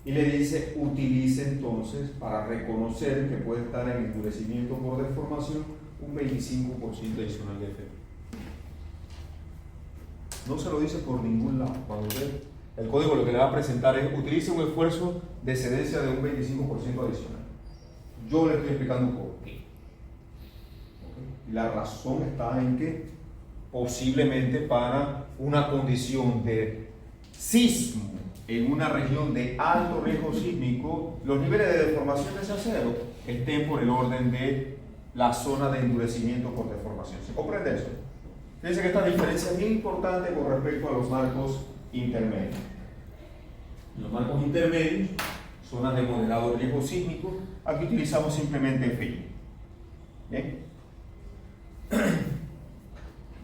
y le dice: utilice entonces, para reconocer que puede estar en endurecimiento por deformación, un 25% adicional de FP. No se lo dice por ningún lado. Cuando usted, el código lo que le va a presentar es: utilice un esfuerzo de excedencia de un 25% adicional. Yo le estoy explicando por qué. ¿Okay? Y la razón está en que posiblemente para una condición de sismo en una región de alto riesgo sísmico, los niveles de deformación de ese acero estén por el orden de la zona de endurecimiento por deformación. ¿Se comprende eso? Fíjense que esta diferencia es bien importante con respecto a los marcos intermedios. Los marcos intermedios, zonas de moderado riesgo sísmico, aquí utilizamos simplemente FI. ¿Bien?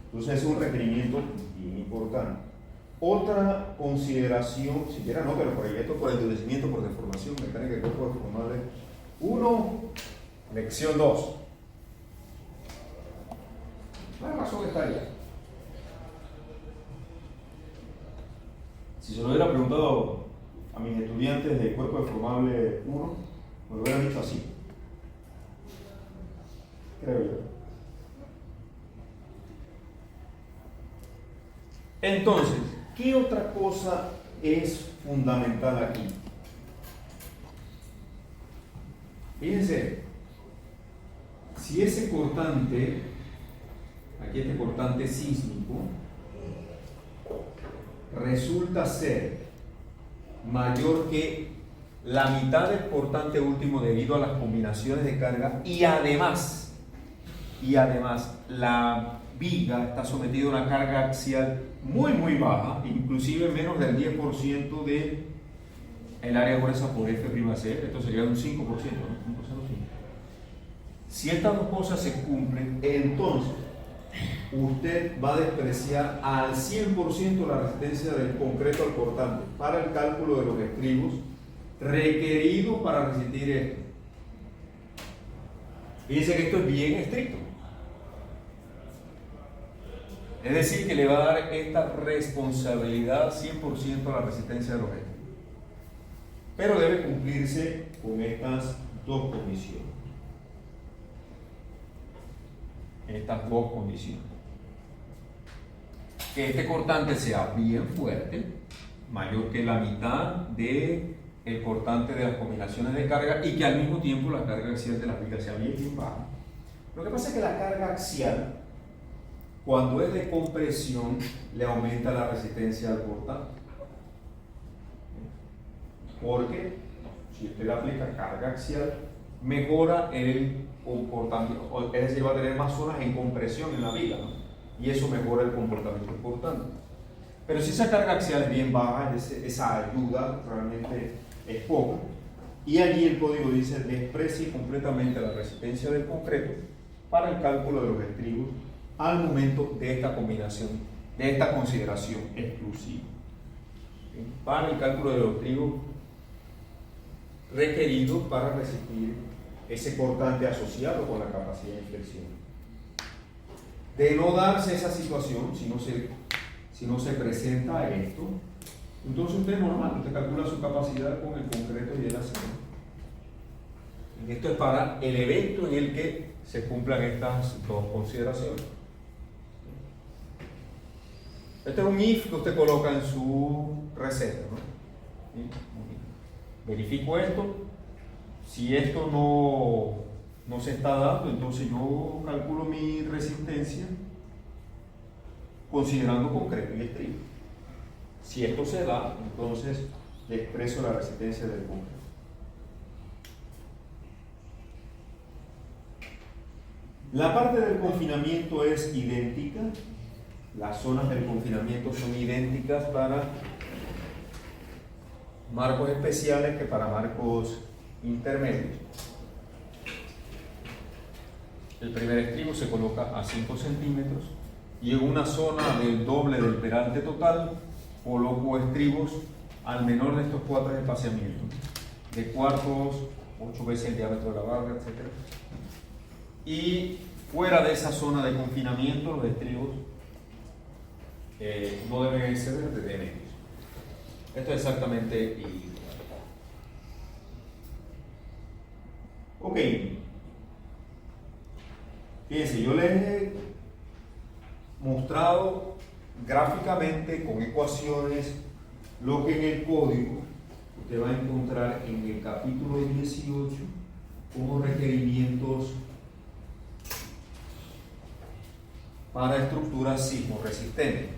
Entonces es un requerimiento bien importante. Otra consideración, siquiera no, pero proyecto por endurecimiento por deformación, mecánica de cuerpo deformable 1, lección 2. La razón está allá. Si se lo hubiera preguntado a mis estudiantes de cuerpo deformable 1, me lo hubieran dicho así. Creo yo. Entonces, ¿qué otra cosa es fundamental aquí? Fíjense, si ese cortante, aquí este cortante sísmico, resulta ser mayor que la mitad del cortante último debido a las combinaciones de carga y además la viga está sometida a una carga axial muy baja, inclusive menos del 10% de el área gruesa por F', esto sería un 5%, ¿no? 1%, 5%. Si estas dos cosas se cumplen, entonces usted va a despreciar al 100% la resistencia del concreto al cortante para el cálculo de los estribos requeridos para resistir esto. Fíjense que esto es bien estricto. Es decir, que le va a dar esta responsabilidad 100% a la resistencia del objeto. Pero debe cumplirse con estas dos condiciones. Estas dos condiciones. Que este cortante sea bien fuerte, mayor que la mitad del cortante de las combinaciones de carga, y que al mismo tiempo la carga axial de la viga sea bien baja. Lo que pasa es que la carga axial, cuando es de compresión, le aumenta la resistencia al cortante. Porque si usted le aplica carga axial, mejora el comportamiento, es decir, va a tener más zonas en compresión en la viga, ¿no? Y eso mejora el comportamiento del cortante. Pero si esa carga axial es bien baja, esa ayuda realmente es poca, y allí el código dice: desprecie completamente la resistencia del concreto para el cálculo de los estribos al momento de esta combinación, de esta consideración exclusiva. ¿Sí? Para el cálculo de los estribos requeridos para resistir ese cortante asociado con la capacidad de inflexión. De no darse esa situación, si no se presenta esto, entonces usted es normal, usted calcula su capacidad con el concreto y el acero. Esto es para el evento en el que se cumplan estas dos consideraciones. Este es un if que usted coloca en su receta, ¿no? ¿Sí? Verifico esto. Si esto no se está dando, entonces yo calculo mi resistencia considerando concreto y estribo. Si esto se da, entonces expreso la resistencia del concreto. La parte del confinamiento es idéntica. Las zonas del confinamiento son idénticas para marcos especiales que para marcos intermedios. el primer estribo se coloca a 5 centímetros y en una zona del doble del peralte total coloco estribos al menor de estos 4 espaciamientos, de cuartos, 8 veces el diámetro de la barra, etc. Y fuera de esa zona de confinamiento, los estribos no deben exceder de medios. Esto es exactamente igual. Ok. Fíjense, yo les he mostrado gráficamente con ecuaciones lo que en el código usted va a encontrar en el capítulo 18 como requerimientos para estructuras sismorresistentes.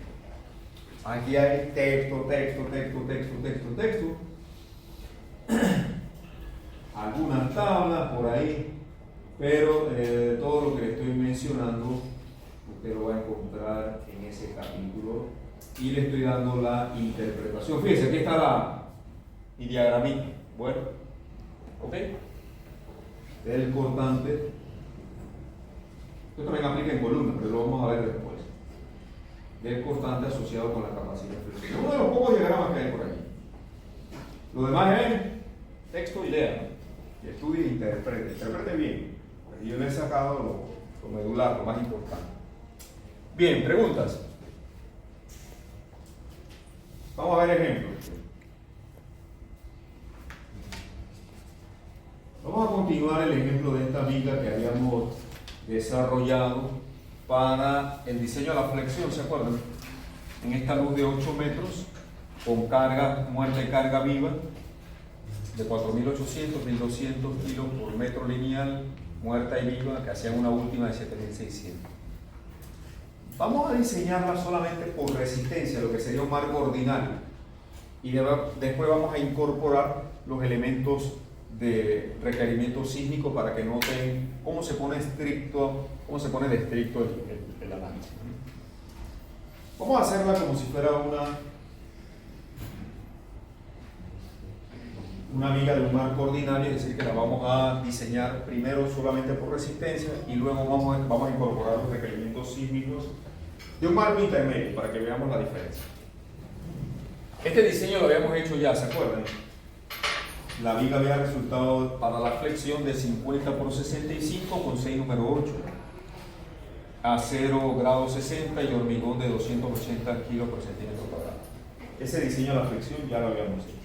Aquí hay texto, algunas tablas por ahí, pero todo lo que le estoy mencionando usted lo va a encontrar en ese capítulo y le estoy dando la interpretación. Fíjense, aquí está mi diagramita. Bueno, ok. El cortante, esto también aplica en columna, pero lo vamos a ver después. Del cortante asociado con la capacidad de flexión. Es uno de los pocos diagramas que hay por aquí. Lo demás es texto y lea. Y estudie e interprete. Interprete bien. Porque yo le he sacado lo medular, lo más importante. Bien, preguntas. Vamos a ver ejemplos. Vamos a continuar el ejemplo de esta viga que habíamos desarrollado para el diseño de la flexión, ¿se acuerdan? En esta luz de 8 metros, con carga, muerta y carga viva, de 4.800, 1.200 kilos por metro lineal, muerta y viva, que hacían una última de 7.600. Vamos a diseñarla solamente por resistencia, lo que sería un marco ordinario. Y después vamos a incorporar los elementos de requerimiento sísmico para que noten cómo se pone de estricto el análisis. Vamos a hacerla como si fuera una viga de un marco ordinario, es decir, que la vamos a diseñar primero solamente por resistencia y luego vamos a incorporar los requerimientos sísmicos de un marco intermedio para que veamos la diferencia. Este diseño lo habíamos hecho ya, ¿se acuerdan? La viga había resultado para la flexión de 50 por 65 con 6 número 8, acero grado 60 y hormigón de 280 kilos por centímetro cuadrado. Ese diseño de la flexión ya lo habíamos hecho.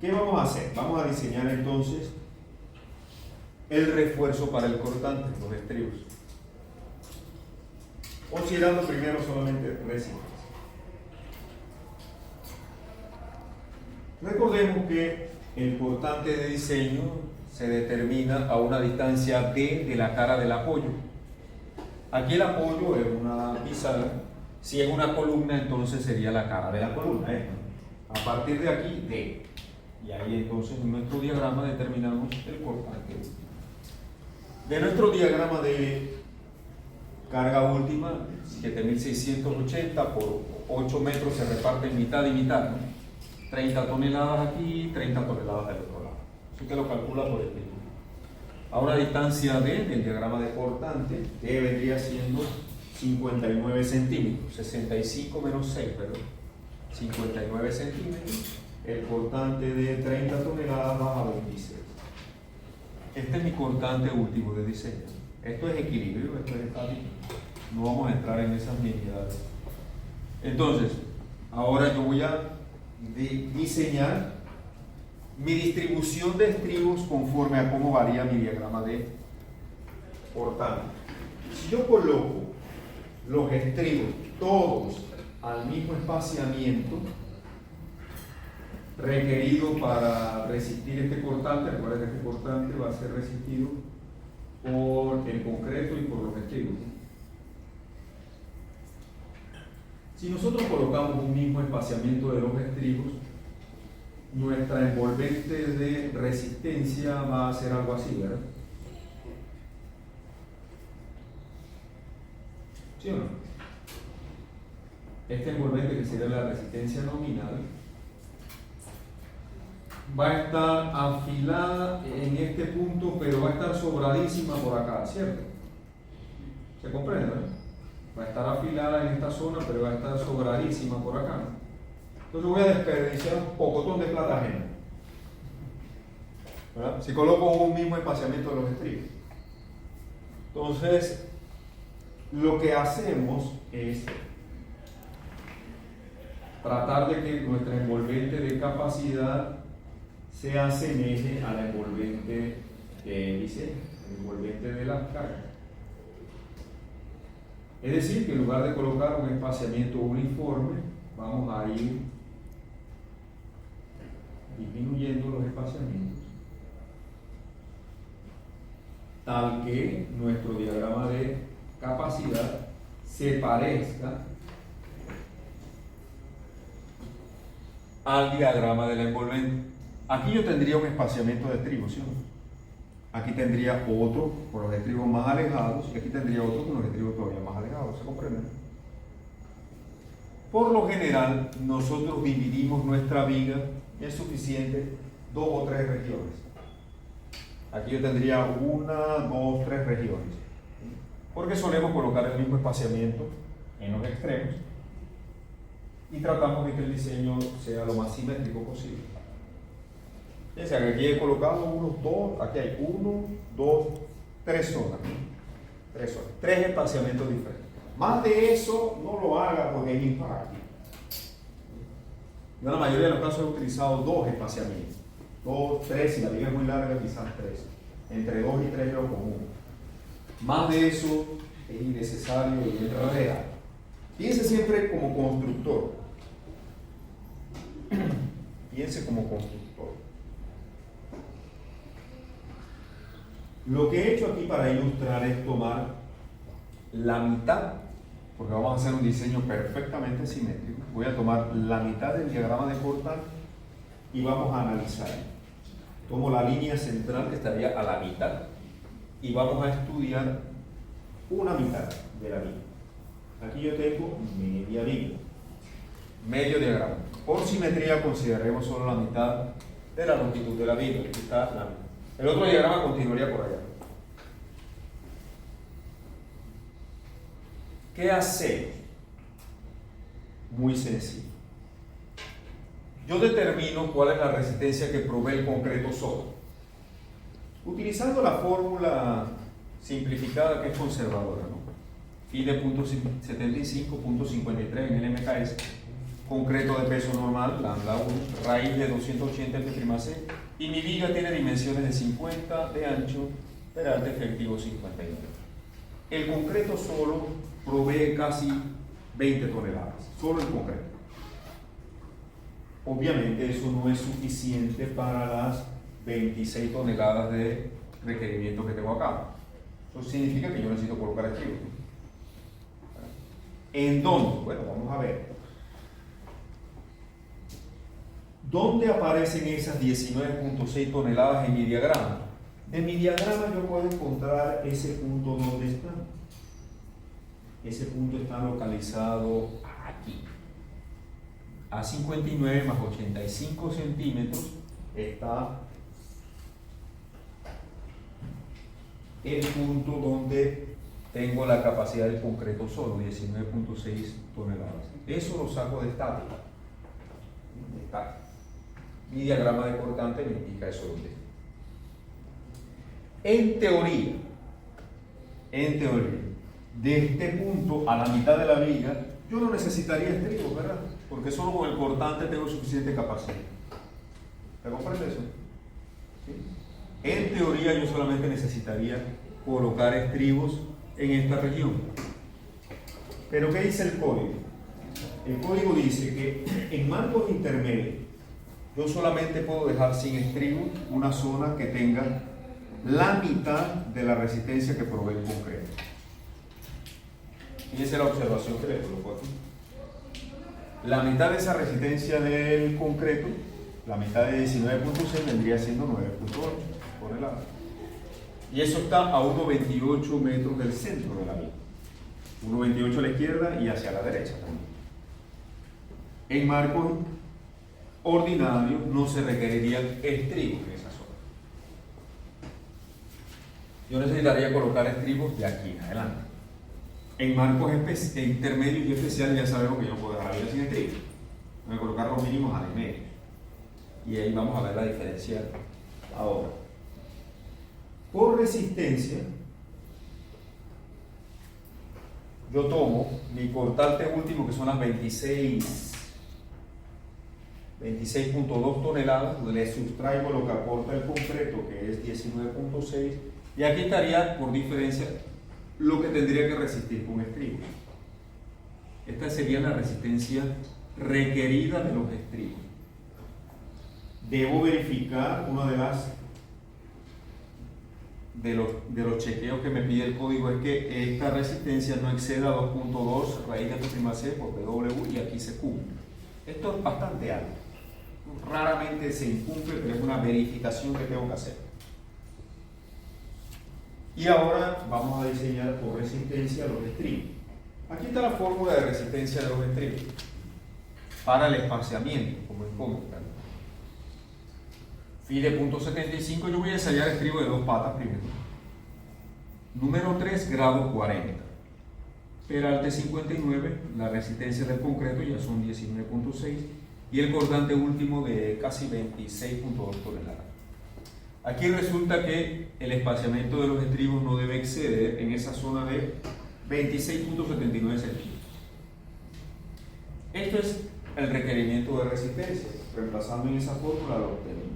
¿Qué vamos a hacer? Vamos a diseñar entonces el refuerzo para el cortante, los estribos, considerando primero solamente resistencia. Recordemos que el cortante de diseño se determina a una distancia D de la cara del apoyo. Aquí el apoyo es una pizarra. Si es una columna, entonces sería la cara de la columna. A partir de aquí, D. Y ahí entonces en nuestro diagrama determinamos el cortante. De nuestro diagrama de carga última, 7.680 por 8 metros se reparte en mitad y mitad, ¿no? 30 toneladas aquí, 30 toneladas del otro lado. Así que lo calcula por el tiempo. A una distancia D del diagrama de cortante, D vendría siendo 59 centímetros, 65 menos 6, perdón. 59 centímetros. El cortante de 30 toneladas baja a 26. Este es mi cortante último de diseño. Esto es equilibrio, esto es estático. No vamos a entrar en esas nimiedades. Entonces, ahora yo voy a diseñar mi distribución de estribos conforme a cómo varía mi diagrama de cortante. Si yo coloco los estribos todos al mismo espaciamiento requerido para resistir este cortante, recuerden que este cortante va a ser resistido por el concreto y por los estribos. Si nosotros colocamos un mismo espaciamiento de los estribos, nuestra envolvente de resistencia va a ser algo así, ¿verdad? ¿Sí o no? Este envolvente, que sería la resistencia nominal, va a estar afilada en este punto, pero va a estar sobradísima por acá, ¿cierto? ¿Se comprende? Va a estar afilada en esta zona, pero va a estar sobradísima por acá. Entonces voy a desperdiciar un pocotón de plata ajena, ¿verdad? Si coloco un mismo espaciamiento de los estribos. Entonces, lo que hacemos es tratar de que nuestra envolvente de capacidad se asemeje a la envolvente de diseño, la envolvente de las cargas. Es decir, que en lugar de colocar un espaciamiento uniforme, vamos a ir disminuyendo los espaciamientos, tal que nuestro diagrama de capacidad se parezca al diagrama de la envolvente. Aquí yo tendría un espaciamiento de estribos, ¿sí o no? Aquí tendría otro con los estribos más alejados y aquí tendría otro con los estribos todavía más alejados, ¿se comprende? Por lo general, nosotros dividimos nuestra viga, es suficiente, 2 o 3 regiones. Aquí yo tendría 1, 2, 3 regiones, porque solemos colocar el mismo espaciamiento en los extremos y tratamos de que el diseño sea lo más simétrico posible. O sea, que aquí he colocado unos 2, aquí hay 1, 2, 3 zonas. 3 espaciamientos diferentes. Más de eso no lo haga porque es impráctico. Yo en la mayoría de los casos he utilizado 2 espaciamientos. 2, 3, si la viga es muy larga, quizás 3. Entre 2 y 3 es lo común. Más de eso es innecesario y entra real. Piense siempre como constructor. Piense como constructor. Lo que he hecho aquí para ilustrar es tomar la mitad, porque vamos a hacer un diseño perfectamente simétrico. Voy a tomar la mitad del diagrama de portal y vamos a analizar. Tomo la línea central que estaría a la mitad y vamos a estudiar una mitad de la viga. Aquí yo tengo media viga, medio diagrama. Por simetría consideremos solo la mitad de la longitud de la viga. Aquí está la mitad. El otro diagrama continuaría por allá. ¿Qué hacemos? Muy sencillo. Yo determino cuál es la resistencia que provee el concreto solo. Utilizando la fórmula simplificada que es conservadora, ¿no? Phi de 0.75.53 en el MKS, concreto de peso normal, lambda 1, raíz de 280 P'C, y mi viga tiene dimensiones de 50 de ancho, peralte efectivo 59. El concreto solo provee casi 20 toneladas, solo el concreto. Obviamente eso no es suficiente para las 26 toneladas de requerimiento que tengo acá. Eso significa que yo necesito colocar estribos. ¿En dónde? Bueno, vamos a ver. ¿Dónde aparecen esas 19.6 toneladas en mi diagrama? En mi diagrama yo puedo encontrar ese punto donde está. Ese punto está localizado aquí. A 59 más 85 centímetros está el punto donde tengo la capacidad del concreto solo, 19.6 toneladas. Eso lo saco de estática. Mi diagrama de cortante me indica eso donde está. En teoría, de este punto a la mitad de la viga, yo no necesitaría estribos, ¿verdad? Porque solo con el cortante tengo suficiente capacidad. ¿Te comprende eso? ¿Sí? En teoría yo solamente necesitaría colocar estribos en esta región. Pero ¿qué dice el código? El código dice que en marcos intermedios yo solamente puedo dejar sin estribos una zona que tenga la mitad de la resistencia que provee el concreto. Fíjense la observación que le coloco aquí. La mitad de esa resistencia del concreto, la mitad de 19.6 vendría siendo 9.8 toneladas. Y eso está a 1,28 metros del centro de la viga. 1,28 a la izquierda y hacia la derecha también. En marcos ordinarios no se requerirían estribos en esa zona. Yo necesitaría colocar estribos de aquí en adelante. En marcos intermedios y especiales ya sabemos que yo no puedo dejar la vida sin estribos. Voy a colocar los mínimos a de medio. Y ahí vamos a ver la diferencia ahora. Por resistencia, yo tomo mi cortante último, que son las 26.2 toneladas, le sustraigo lo que aporta el concreto, que es 19.6, y aquí estaría, por diferencia, lo que tendría que resistir con estribos. Esta sería la resistencia requerida de los estribos. Debo verificar una de los chequeos que me pide el código, es que esta resistencia no exceda 2.2 raíz de F'(c) por PW, y aquí se cumple. Esto es bastante alto. Raramente se incumple, pero es una verificación que tengo que hacer. Y ahora vamos a diseñar por resistencia los estribos. Aquí está la fórmula de resistencia de los estribos para el espaciamiento, como incógnita. Fide .75, yo voy a ensayar estribo de 2 patas primero. Número 3, grado 40. Peralte 59, la resistencia del concreto ya son 19.6 y el cortante último de casi 26.2 toneladas. Aquí resulta que el espaciamiento de los estribos no debe exceder en esa zona de 26.79 centímetros. Esto es el requerimiento de resistencia. Reemplazando en esa fórmula lo obtenemos.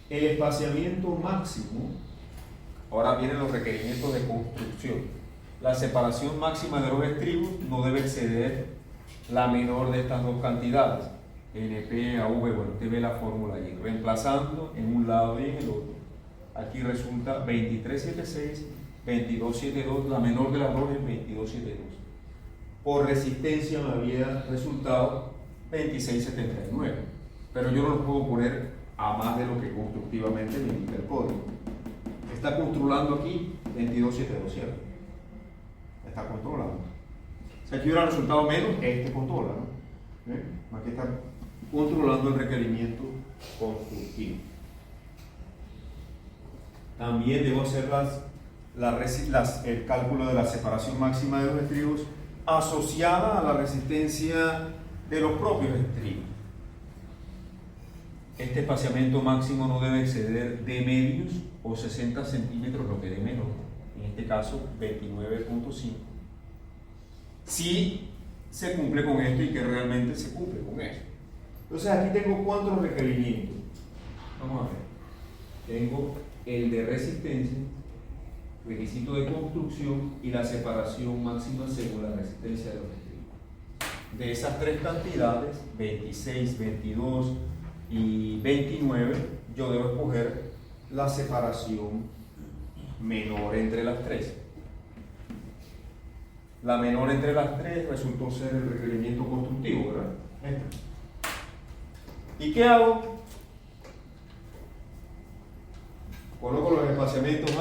El espaciamiento máximo, ahora vienen los requerimientos de construcción. La separación máxima de los estribos no debe exceder la menor de estas dos cantidades, NP a V. Bueno, usted ve la fórmula allí, reemplazando en un lado y en el otro. Aquí resulta 23.76, 22.72, la menor de las dos es 22.72. Por resistencia me había resultado 26.79, pero yo no lo puedo poner a más de lo que constructivamente me indica el código. Está controlando aquí 22.72, ¿cierto? Está controlando. Si aquí hubiera resultado menos, este controla, ¿no? Aquí está controlando el requerimiento constructivo. También debo hacer el cálculo de la separación máxima de los estribos asociada a la resistencia de los propios estribos. Este espaciamiento máximo no debe exceder de medios o 60 centímetros, lo que dé menos, en este caso 29.5. Si se cumple con esto y que realmente se cumple con esto. Entonces aquí tengo 4 requerimientos. Vamos a ver. Tengo el de resistencia, requisito de construcción y la separación máxima según la resistencia de los estribos. De esas 3 cantidades, 26, 22 y 29, yo debo escoger la separación menor entre las 3. La menor entre las 3 resultó ser el requerimiento constructivo, ¿verdad? ¿Y qué hago? Coloco los espaciamientos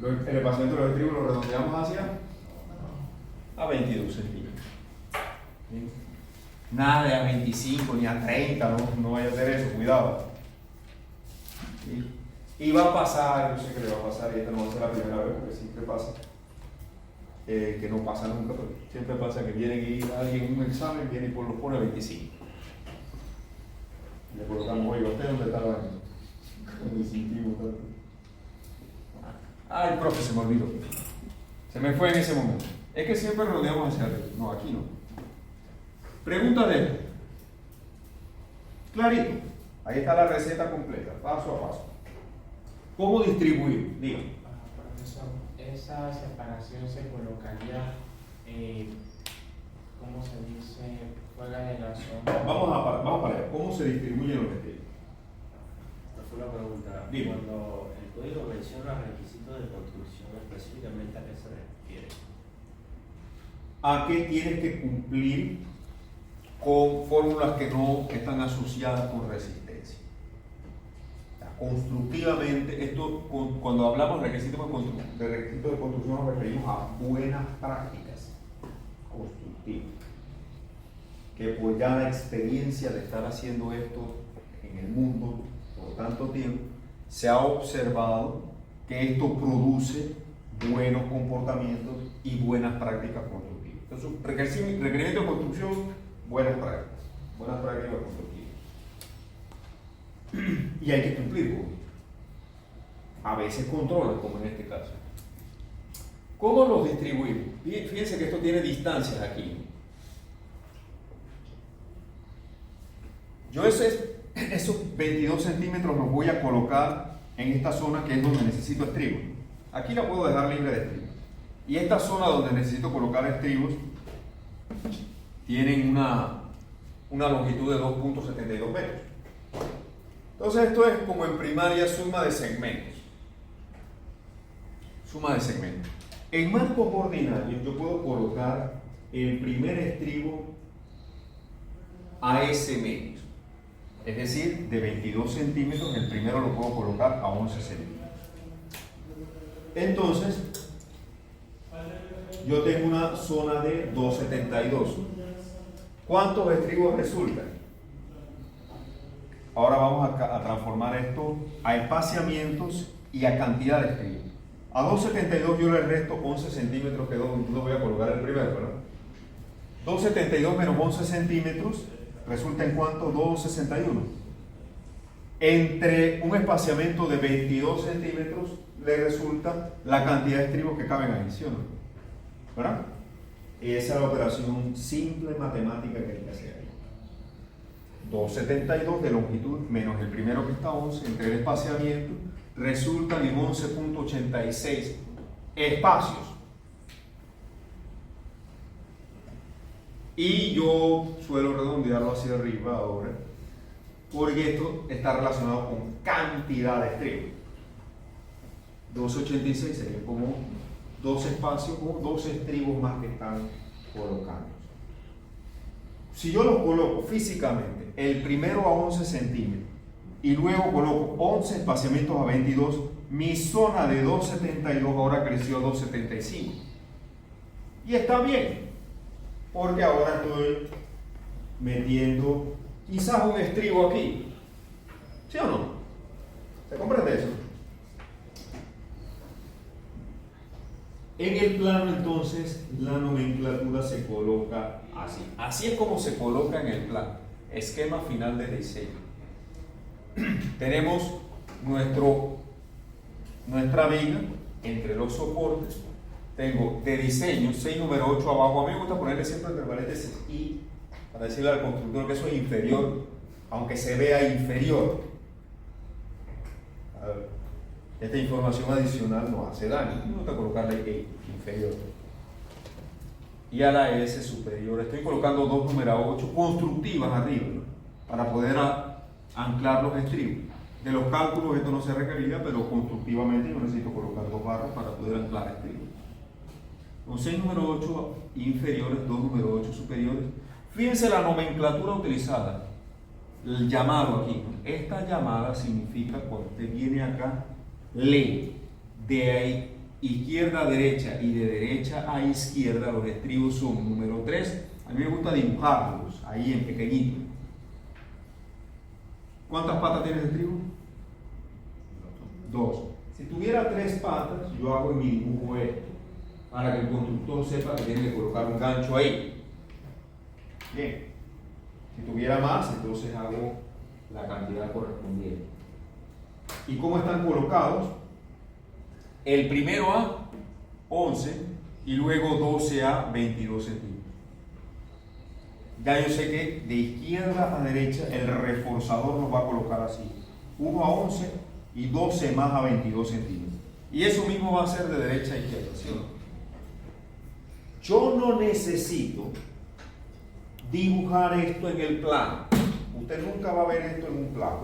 el espaciamiento de los estribos lo redondeamos hacia a 22 centímetros. ¿Sí? Nada de a 25 ni a 30, no vaya a hacer eso, cuidado. ¿Sí? Y va a pasar, yo sé que le va a pasar, y esta no va a ser la primera vez porque siempre pasa, que no pasa nunca, pero siempre pasa que viene y alguien en un examen viene y lo pone a 25. Le colocamos, oiga, ¿usted dónde está el baño? Con distintivo tanto. Ah, el profe se me olvidó. Se me fue en ese momento. Es que siempre rodeamos hacia arriba. No, aquí no. Pregunta de él. Clarito. Ahí está la receta completa, paso a paso. ¿Cómo distribuir? Diga. Profesor, esa separación se colocaría, ¿cómo se dice? Fuera de la zona. Vamos para allá. ¿Cómo se distribuyen los estribos? Esta fue una pregunta. Dime. Cuando el código menciona requisitos de construcción, específicamente a qué se refiere. ¿A qué tienes que cumplir con fórmulas que no están asociadas con resistencia? constructivamente, cuando hablamos de requisitos de construcción nos referimos a buenas prácticas constructivas. Que por ya la experiencia de estar haciendo esto en el mundo por tanto tiempo, se ha observado que esto produce buenos comportamientos y buenas prácticas constructivas. Entonces, requerimiento de construcción, buenas prácticas constructivas. Y hay que cumplir con esto. A veces controlan, como en este caso. ¿Cómo los distribuimos? Fíjense que esto tiene distancias aquí. Yo esos 22 centímetros los voy a colocar en esta zona que es donde necesito estribos. Aquí la puedo dejar libre de estribos. Y esta zona donde necesito colocar estribos tienen una longitud de 2.72 metros. Entonces esto es como en primaria suma de segmentos. En marcos ordinarios yo puedo colocar el primer estribo a ese metro. Es decir, de 22 centímetros, el primero lo puedo colocar a 11 centímetros. Entonces, yo tengo una zona de 2.72. ¿Cuántos estribos resultan? Ahora vamos a transformar esto a espaciamientos y a cantidad de estribos. A 2.72 yo le resto 11 centímetros, que no voy a colocar el primero, ¿verdad? 2.72 menos 11 centímetros resulta en cuánto? 2.61. Entre un espaciamiento de 22 centímetros le resulta la cantidad de estribos que caben ahí, ¿sí o no? ¿Verdad? Y esa es la operación simple matemática que hay que hacer ahí. 2.72 de longitud menos el primero que está 11 entre el espaciamiento resultan en 11.86 espacios. Y yo suelo redondearlo hacia arriba ahora, porque esto está relacionado con cantidad de estribos. 2.86 sería como 2 espacios o 2 estribos más que están colocando. Si yo los coloco físicamente, el primero a 11 centímetros y luego coloco 11 espaciamientos a 22, mi zona de 2.72 ahora creció a 2.75. Y está bien, porque ahora estoy metiendo quizás un estribo aquí. ¿Sí o no? ¿Se comprende eso? En el plano, entonces, la nomenclatura se coloca así. Así es como se coloca en el plano. Esquema final de diseño. Tenemos nuestra viga entre los soportes. Tengo de diseño 6 número 8 abajo. A mí me gusta ponerle siempre entre paréntesis I para decirle al constructor que eso es inferior, aunque se vea inferior. A ver, esta información adicional no hace daño. Me gusta colocarle I inferior. Y a la S superior. Estoy colocando 2 número 8 constructivas arriba, ¿no? Para poder anclar los estribos. De los cálculos esto no se requería, pero constructivamente yo necesito colocar 2 barras para poder anclar estribos. Con 6 número 8 inferiores, 2 número 8 superiores. Fíjense la nomenclatura utilizada, el llamado aquí. Esta llamada significa cuando usted viene acá, lee de ahí, izquierda a derecha y de derecha a izquierda, los estribos son número 3. A mí me gusta dibujarlos ahí en pequeñito. ¿Cuántas patas tiene el estribo? 2. Si tuviera 3 patas, yo hago en mi dibujo esto, para que el constructor sepa que tiene que colocar un gancho ahí. Bien. Si tuviera más, entonces hago la cantidad correspondiente. ¿Y cómo están colocados? El primero a 11 y luego 12 a 22 centímetros. Ya yo sé que de izquierda a derecha el reforzador nos va a colocar así. 1 a 11 y 12 más a 22 centímetros. Y eso mismo va a ser de derecha a izquierda, ¿sí o no? Yo no necesito dibujar esto en el plano. Usted nunca va a ver esto en un plano.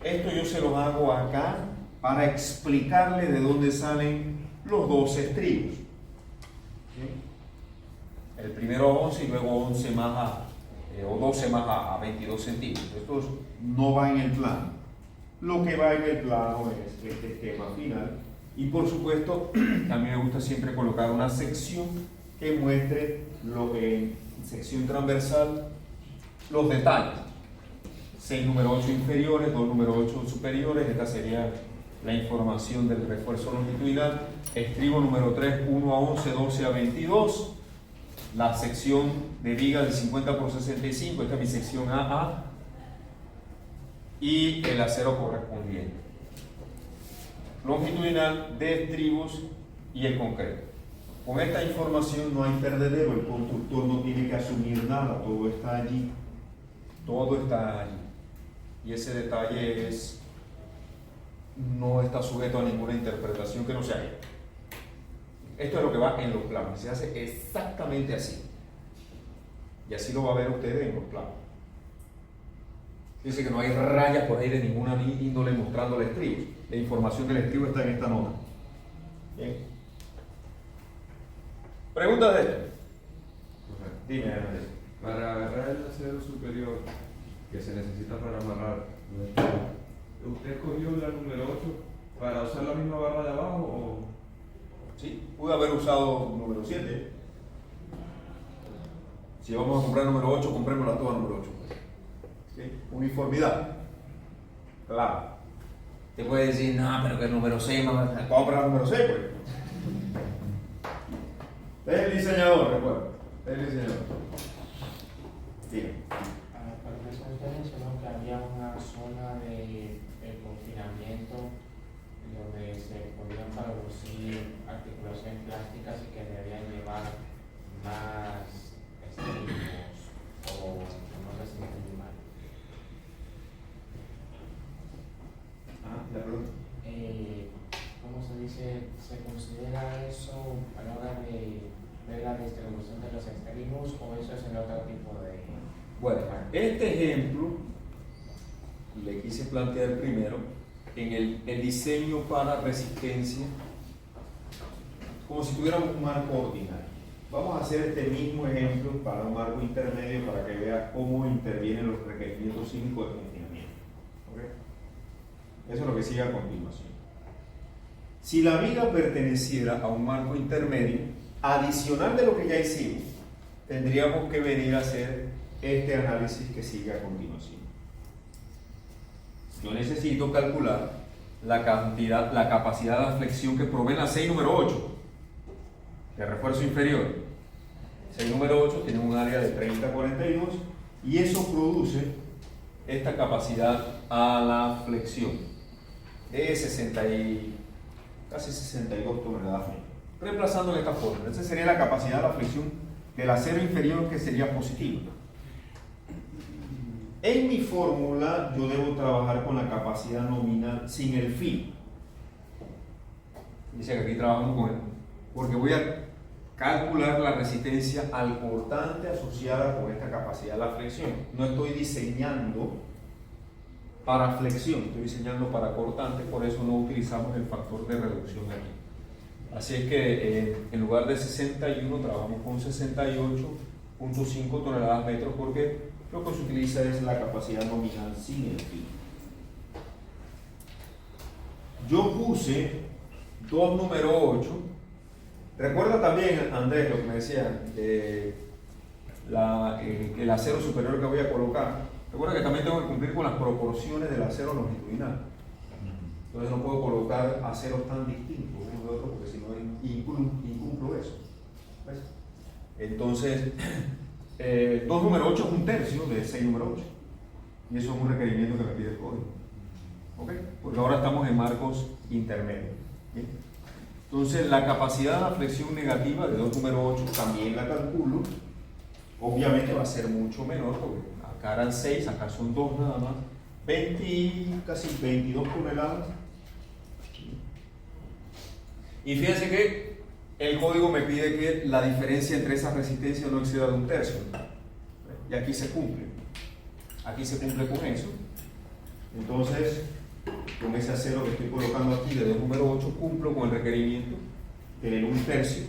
Esto yo se lo hago acá para explicarle de dónde salen los 2 estribos. ¿Sí? El primero a 11 y luego 11 más o 12 más a 22 centímetros. Esto no va en el plano. lo que va en el plano es este esquema final. Y por supuesto, a mí me gusta siempre colocar una sección que muestre en sección transversal los detalles. 6 número 8 inferiores, 2 número 8 superiores. Esta sería la información del refuerzo longitudinal. Estribo número 3, 1 a 11, 12 a 22. La sección de viga del 50 por 65, esta es mi sección AA. Y el acero correspondiente. Longitudinal de estribos y el concreto. Con esta información no hay perdedero, el constructor no tiene que asumir nada, todo está allí. Todo está allí. Y ese detalle no está sujeto a ninguna interpretación que no sea ahí. Esto es lo que va en los planos, se hace exactamente así. Y así lo va a ver ustedes en los planos. Dice que no hay rayas por ahí de ninguna índole mostrando el estribo. La información del estribo está en esta nota. Bien. Pregunta de ella. Dime, Andrés. Para agarrar el acero superior que se necesita para amarrar, ¿usted escogió la número 8 para usar la misma barra de abajo o...? Sí, pude haber usado número 7. Si vamos a comprar número 8, comprémosla toda número 8. ¿Sí? Uniformidad. Claro. Te puede decir, no, pero que el número 6, compra el número 6, pues. Es el diseñador, recuerda. Es el diseñador. Diga. Profesor, usted mencionó que había una zona de confinamiento donde se podían producir articulaciones plásticas y que debían llevar más estímulos o no sé si me entendí mal. La pregunta. ¿Cómo se dice? ¿Se considera eso a la hora de ver la distribución de los extremos o eso es en otro tipo de...? Bueno, este ejemplo le quise plantear primero en el diseño para resistencia, como si tuviéramos un marco ordinario. Vamos a hacer este mismo ejemplo para un marco intermedio para que vea cómo intervienen los requerimientos cívicos de confinamiento. ¿Okay? Eso es lo que sigue a continuación. Si la viga perteneciera a un marco intermedio, adicional de lo que ya hicimos, tendríamos que venir a hacer este análisis que sigue a continuación. Yo necesito calcular la capacidad de flexión que provee la 6 número 8 de refuerzo inferior. 6 número 8 tiene un área de 30-42 y eso produce esta capacidad a la flexión de casi 62 toneladas menos. Reemplazando en esta fórmula, esa sería la capacidad de la flexión del acero inferior, que sería positiva. En mi fórmula yo debo trabajar con la capacidad nominal sin el fin. Dice que aquí trabajamos con él, porque voy a calcular la resistencia al cortante asociada con esta capacidad de la flexión. No estoy diseñando para flexión, estoy diseñando para cortante, por eso no utilizamos el factor de reducción aquí. Así es que en lugar de 61 trabajamos con 68.5 toneladas metros, porque lo que se utiliza es la capacidad nominal sin el fin. Yo puse 2 número 8. Recuerda también, Andrés, lo que me decía, el acero superior que voy a colocar. Recuerda que también tengo que cumplir con las proporciones del acero longitudinal. Entonces no puedo colocar aceros tan distintos uno de otro, porque si no incumplo eso. ¿Ves? Entonces, 2 número 8 es un tercio de 6 número 8. Y eso es un requerimiento que me pide el código. ¿Ok? Porque ahora estamos en marcos intermedios. ¿Bien? Entonces, la capacidad de la flexión negativa de 2 número 8 también la calculo. Obviamente va a ser mucho menor, porque acá eran 6, acá son 2 nada más. Casi 22 toneladas. Y fíjense que el código me pide que la diferencia entre esas resistencias no exceda de un tercio. Y aquí se cumple. Aquí se cumple con eso. Entonces, con ese acero que estoy colocando aquí de 2 número 8, cumplo con el requerimiento de un tercio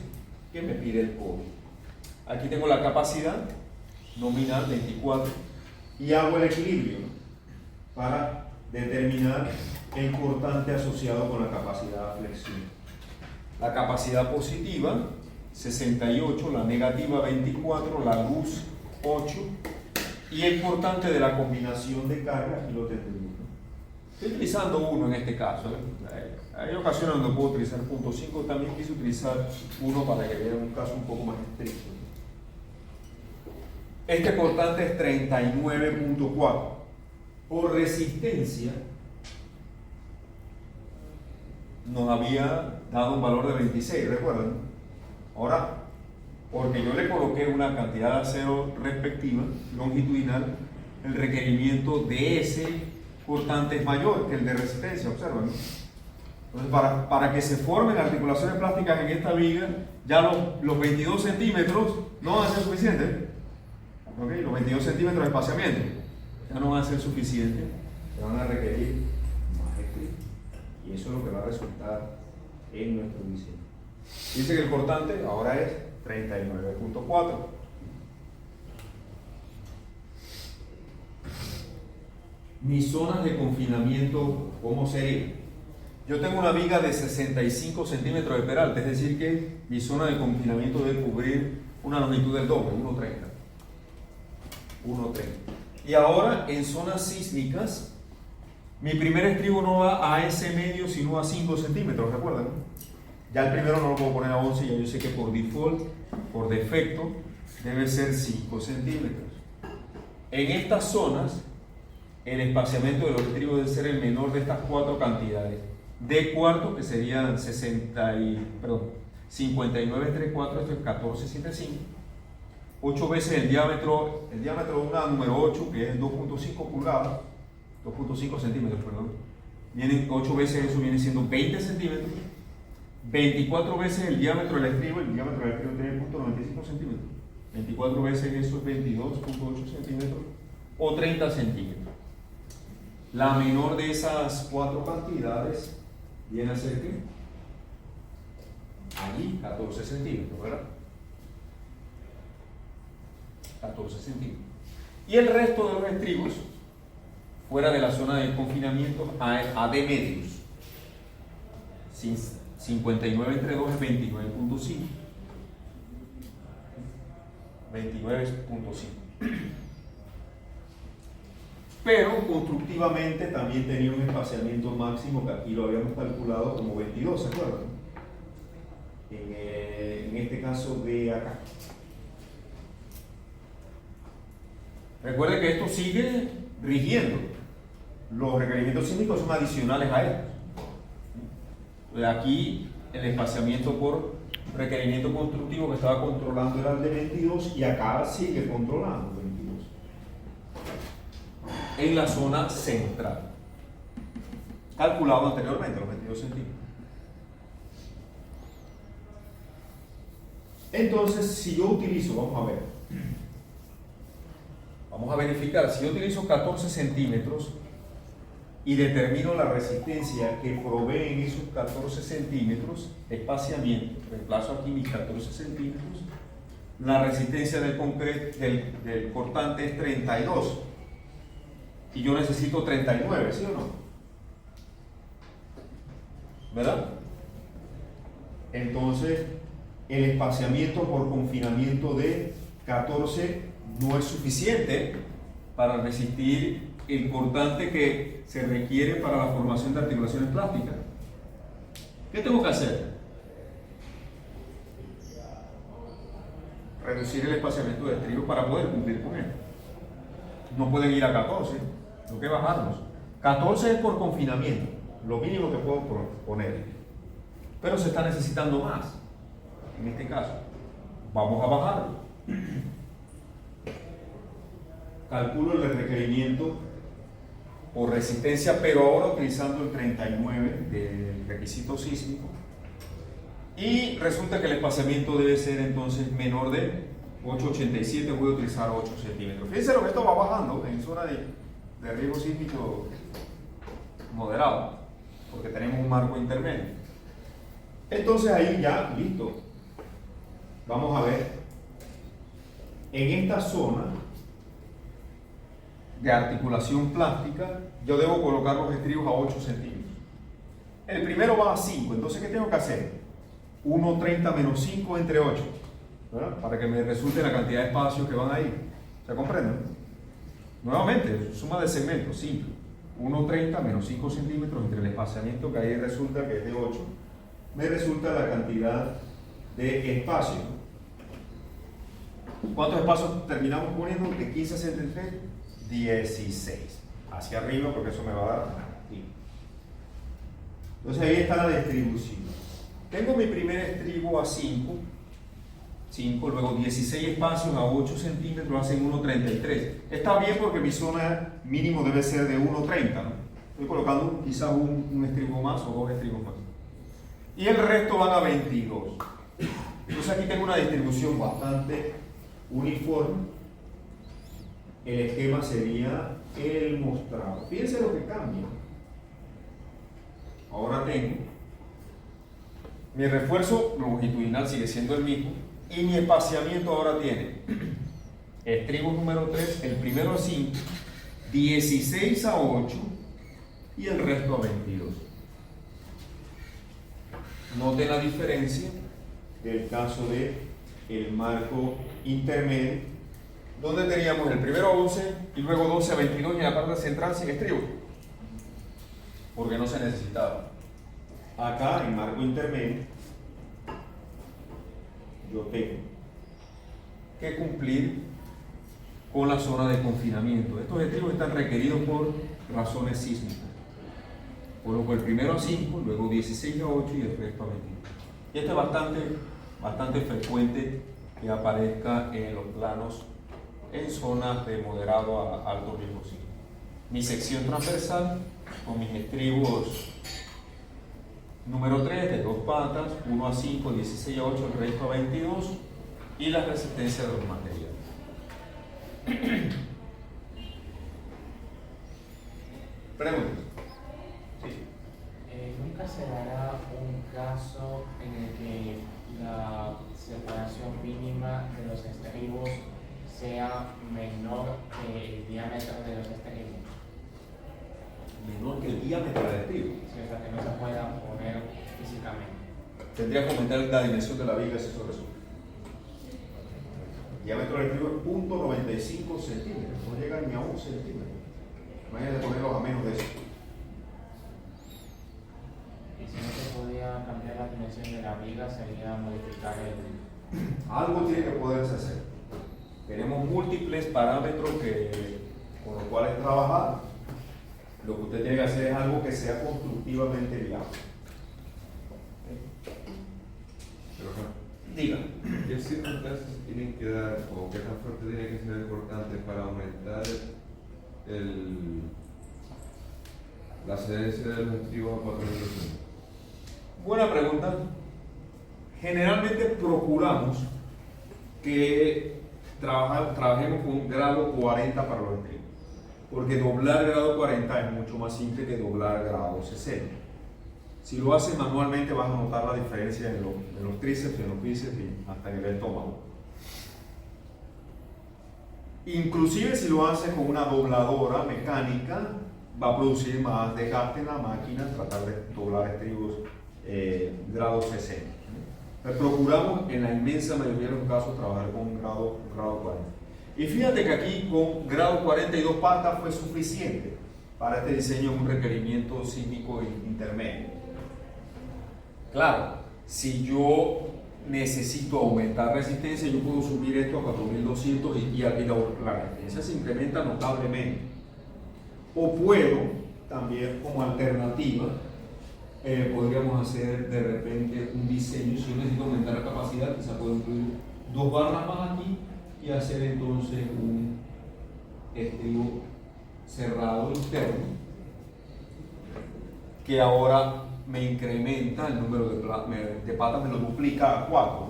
que me pide el código. Aquí tengo la capacidad nominal 24 y hago el equilibrio para determinar el cortante asociado con la capacidad de flexión. La capacidad positiva, 68, la negativa, 24, la luz, 8, y el cortante de la combinación de cargas, aquí lo tendremos. Estoy utilizando 1 en este caso. Hay ocasiones donde puedo utilizar 0.5, también quise utilizar 1 para que vean un caso un poco más estricto. Este cortante es 39.4. Por resistencia, nos había dado un valor de 26, ¿recuerdan? Ahora, porque yo le coloqué una cantidad de acero respectiva, longitudinal, el requerimiento de ese cortante es mayor que el de resistencia, observan, ¿no? Entonces, para que se formen articulaciones plásticas en esta viga, ya los 22 centímetros no van a ser suficientes. ¿Okay? Los 22 centímetros de espaciamiento ya no van a ser suficientes, se van a requerir más estricto. Y eso es lo que va a resultar en nuestro diseño. Dice que el cortante ahora es 39.4. Mis zonas de confinamiento, ¿cómo sería? Yo tengo una viga de 65 centímetros de peralte, es decir que mi zona de confinamiento debe cubrir una longitud del doble, 1.30. 1.30. Y ahora en zonas sísmicas, mi primer estribo no va a ese medio sino a 5 centímetros, ¿recuerdan? Ya el primero no lo puedo poner a 11, ya yo sé que por default, por defecto, debe ser 5 centímetros. En estas zonas, el espaciamiento de los estribos debe ser el menor de estas 4 cantidades. D cuarto, que serían 59 entre 4, esto es 14,75. 8 veces el diámetro de una número 8, que es 2.5 pulgadas, 2.5 centímetros, perdón. 8 veces eso viene siendo 20 centímetros. 24 veces el diámetro del estribo, el diámetro del estribo tiene 0.95 centímetros. 24 veces eso es 22.8 centímetros o 30 centímetros. La menor de esas 4 cantidades viene a ser ¿qué? Allí 14 centímetros, ¿verdad? 14 centímetros. Y el resto de los estribos, fuera de la zona de confinamiento, a D medios. 59 entre 2 es 29.5. 29.5. Pero constructivamente también tenía un espaciamiento máximo que aquí lo habíamos calculado como 22, ¿se acuerdan? En este caso de acá. Recuerde que esto sigue rigiendo. Los requerimientos sísmicos son adicionales a estos. Aquí el espaciamiento por requerimiento constructivo que estaba controlando era el de 22 y acá sigue controlando 22. En la zona central. Calculado anteriormente, los 22 centímetros. Entonces, si yo utilizo, vamos a verificar, si yo utilizo 14 centímetros y determino la resistencia que proveen esos 14 centímetros de espaciamiento, reemplazo aquí mis 14 centímetros, la resistencia del cortante es 32 y yo necesito 39, ¿sí o no? ¿Verdad? Entonces, el espaciamiento por confinamiento de 14 no es suficiente para resistir el cortante que se requiere para la formación de articulaciones plásticas. ¿Qué tengo que hacer? Reducir el espaciamiento de estribo para poder cumplir con él. No pueden ir a 14, tengo que bajarlos. 14 es por confinamiento, lo mínimo que puedo poner. Pero se está necesitando más. En este caso, vamos a bajarlo. Calculo el requerimiento por resistencia, pero ahora utilizando el 39 del requisito sísmico. Y resulta que el espaciamiento debe ser entonces menor de 8,87, voy a utilizar 8 centímetros. Fíjense lo que esto va bajando en zona de riesgo sísmico moderado, porque tenemos un marco intermedio. Entonces ahí ya, listo. Vamos a ver, en esta zona de articulación plástica, yo debo colocar los estribos a 8 centímetros. El primero va a 5, entonces ¿qué tengo que hacer? 1,30 menos 5 entre 8, ¿verdad? Para que me resulte la cantidad de espacios que van ahí. ¿Se comprenden? Nuevamente, suma de segmentos, simple. 1,30 menos 5 centímetros entre el espaciamiento que ahí resulta que es de 8, me resulta la cantidad de espacio. ¿Cuántos espacios terminamos poniendo? De 15 a 73, 16. Hacia arriba, porque eso me va a dar aquí. Entonces ahí está la distribución. Tengo mi primer estribo a 5, luego 16 espacios a 8 centímetros hacen 1,33. Está bien porque mi zona mínimo debe ser de 1,30, ¿no? Estoy colocando quizás un estribo más o 2 estribos más. Y el resto van a 22. Entonces aquí tengo una distribución bastante uniforme. El esquema sería el mostrado. Fíjense lo que cambia. Ahora tengo mi refuerzo longitudinal, sigue siendo el mismo, y mi espaciamiento ahora tiene estribo número 3, el primero a 5, 16 a 8 y el resto a 22. Noten la diferencia del caso de el marco intermedio, donde teníamos el primero a 11 y luego 12 a 22 y en la parte central sin estribo, porque no se necesitaba. Acá en marco intermedio yo tengo que cumplir con la zona de confinamiento. Estos estribos están requeridos por razones sísmicas. Coloco el primero a 5, luego 16 a 8 y el resto a 21. Y esto es bastante frecuente que aparezca en los planos en zonas de moderado a alto riesgo sísmico. Mi sección transversal con mis estribos número 3 de 2 patas, 1 a 5, 16 a 8, el resto a 22 y la resistencia de los materiales. Preguntas. ¿Nunca se dará un caso en el que la separación mínima de los estribos sea menor que el diámetro de los estribos? Menor que el diámetro del estribo. Sí, o sea, que no se pueda poner físicamente. Tendría que aumentar la dimensión de la viga si eso resulta. El diámetro del estribo es 0,95 centímetros, no llega ni a 1 centímetro. Imagínate ponerlos a menos de eso. Y si no se podía cambiar la dimensión de la viga, sería modificar el... Algo tiene que poderse hacer. Tenemos múltiples parámetros con los cuales trabajar. Lo que usted tiene que hacer es algo que sea constructivamente viable. Diga. ¿Qué circunstancias tienen que dar o qué tan fuerte tiene que ser el cortante para aumentar la adherencia de los estribos a 4 metros? Buena pregunta. Generalmente procuramos que trabajemos con grado 40 para los estribos, porque doblar grado 40 es mucho más simple que doblar grado 60. Si lo haces manualmente vas a notar la diferencia en los tríceps, en los bíceps y hasta en el estómago. Inclusive si lo haces con una dobladora mecánica, va a producir más desgaste en la máquina tratar de doblar estribos grado 60. Pero procuramos en la inmensa mayoría de los casos trabajar con un grado 40. Y fíjate que aquí con grado 42 patas fue suficiente para este diseño, un requerimiento sísmico intermedio. Claro, si yo necesito aumentar resistencia, yo puedo subir esto a 4200 y la resistencia se incrementa notablemente. O puedo, también como alternativa, podríamos hacer de repente un diseño. Si yo necesito aumentar la capacidad, quizá puedo incluir 2 barras más aquí y hacer entonces un estribo cerrado interno que ahora me incrementa el número de patas, me lo duplica a 4.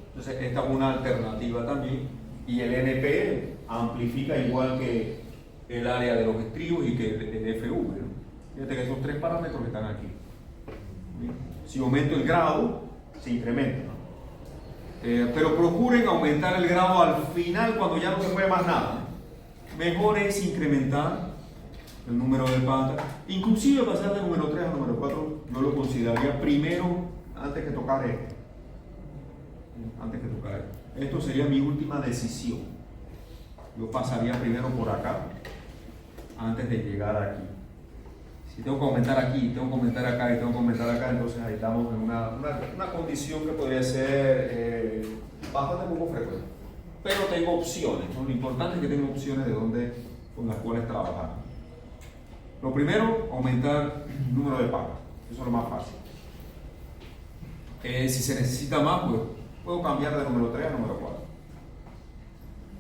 Entonces esta es una alternativa también, y el NP amplifica igual que el área de los estribos y que el FV, ¿no? Fíjate que esos 3 parámetros que están aquí. Si aumento el grado, se incrementa, ¿no? Pero procuren aumentar el grado al final cuando ya no se mueve más nada, mejor es incrementar el número de patas, inclusive pasar de número 3 a número 4, yo lo consideraría primero antes que tocar esto. Antes que tocar esto. Esto sería mi última decisión. Yo pasaría primero por acá antes de llegar aquí. Si tengo que aumentar aquí, tengo que aumentar acá y tengo que aumentar acá, entonces ahí estamos en una condición que podría ser bastante poco frecuente. Pero tengo opciones, ¿no? Lo importante es que tengo opciones de dónde, con las cuales trabajar. Lo primero, aumentar el número de patas. Eso es lo más fácil. Si se necesita más, pues puedo cambiar de número 3 a número 4.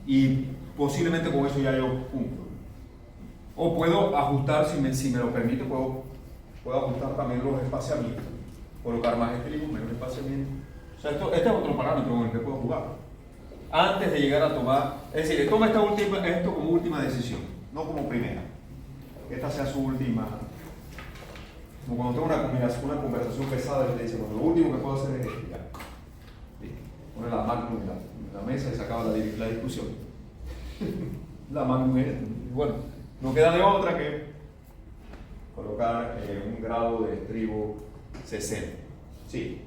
Y posiblemente con eso ya yo cumplo. O puedo ajustar, si me lo permite, puedo ajustar también los espaciamientos. Colocar más estribos, menos espaciamiento. O sea, este es otro parámetro con el que puedo jugar. Antes de llegar a tomar, es decir, toma esto como última decisión, no como primera. Que esta sea su última. Como cuando tengo una conversación pesada y te dice, bueno, lo último que puedo hacer es esto. Ya. Pone la Magnum en la mesa y se acaba la discusión. La Magnum es, bueno, no queda de otra que colocar un grado de estribo 60. Sí.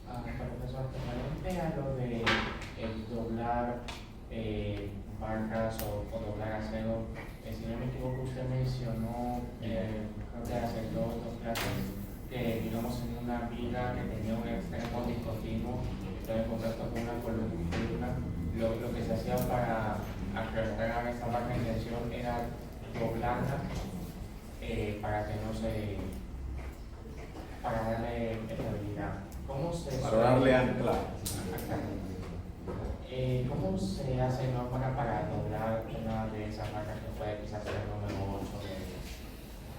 Profesor, referente a lo de doblar barcas o doblar acero, si no me equivoco, usted mencionó, creo que hace dos clases, que digamos en una viga que tenía un extremo discontinuo, estaba en contacto con una columna, lo que se hacía para aclarar esa barra de tensión era doblarla para que no se, para darle estabilidad. ¿Cómo se Para darle ancla. ¿Cómo se hace para doblar una de esas marcas que puede quizás ser el número 8 de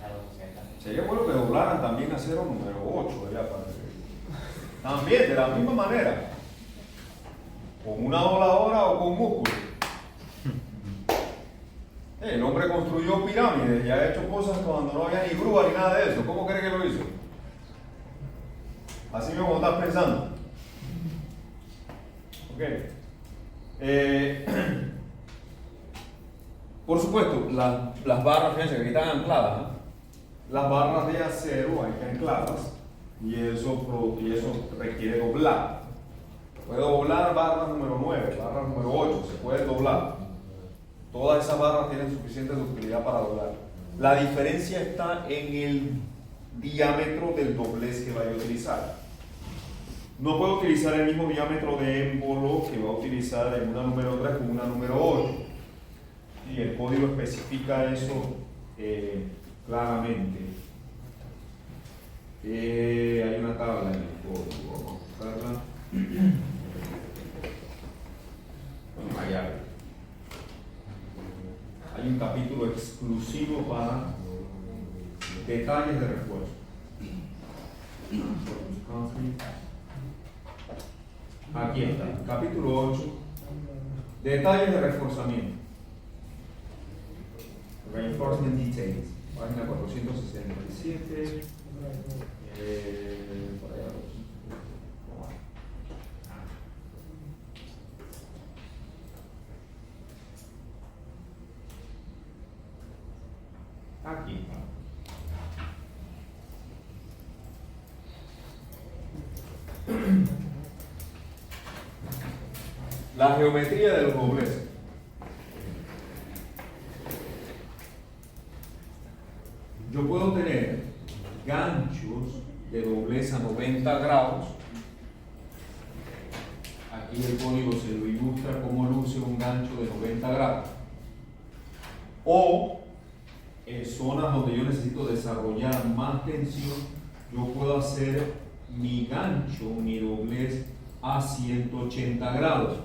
la 260? Sería bueno que doblaran también acero número 8, ya para también, de la misma manera. Con una dobladora o con músculo. El hombre construyó pirámides y ha hecho cosas cuando no había ni grúa ni nada de eso. ¿Cómo cree que lo hizo? Así mismo como estás pensando. Ok. Por supuesto, las barras, fíjense que aquí están ancladas, ¿no? Las barras de acero hay que ancladas y eso requiere doblar. Puedo doblar barras número 9, barras número 8, se puede doblar. Todas esas barras tienen suficiente ductilidad para doblar. La diferencia está en el diámetro del doblez que vaya a utilizar. No puedo utilizar el mismo diámetro de émbolo que va a utilizar en una número 3 con una número 8. Y el código especifica eso claramente. Hay una tabla en el código. Vamos a buscarla. Allá. Hay un capítulo exclusivo para detalles de refuerzo. Aquí está, capítulo 8, detalles de reforzamiento. Reinforcement details, página 467. Por allá. Aquí. La geometría de los dobleces. Yo puedo tener ganchos de doblez a 90 grados. Aquí el código se lo ilustra cómo luce un gancho de 90 grados. O en zonas donde yo necesito desarrollar más tensión, yo puedo hacer mi gancho, mi doblez a 180 grados.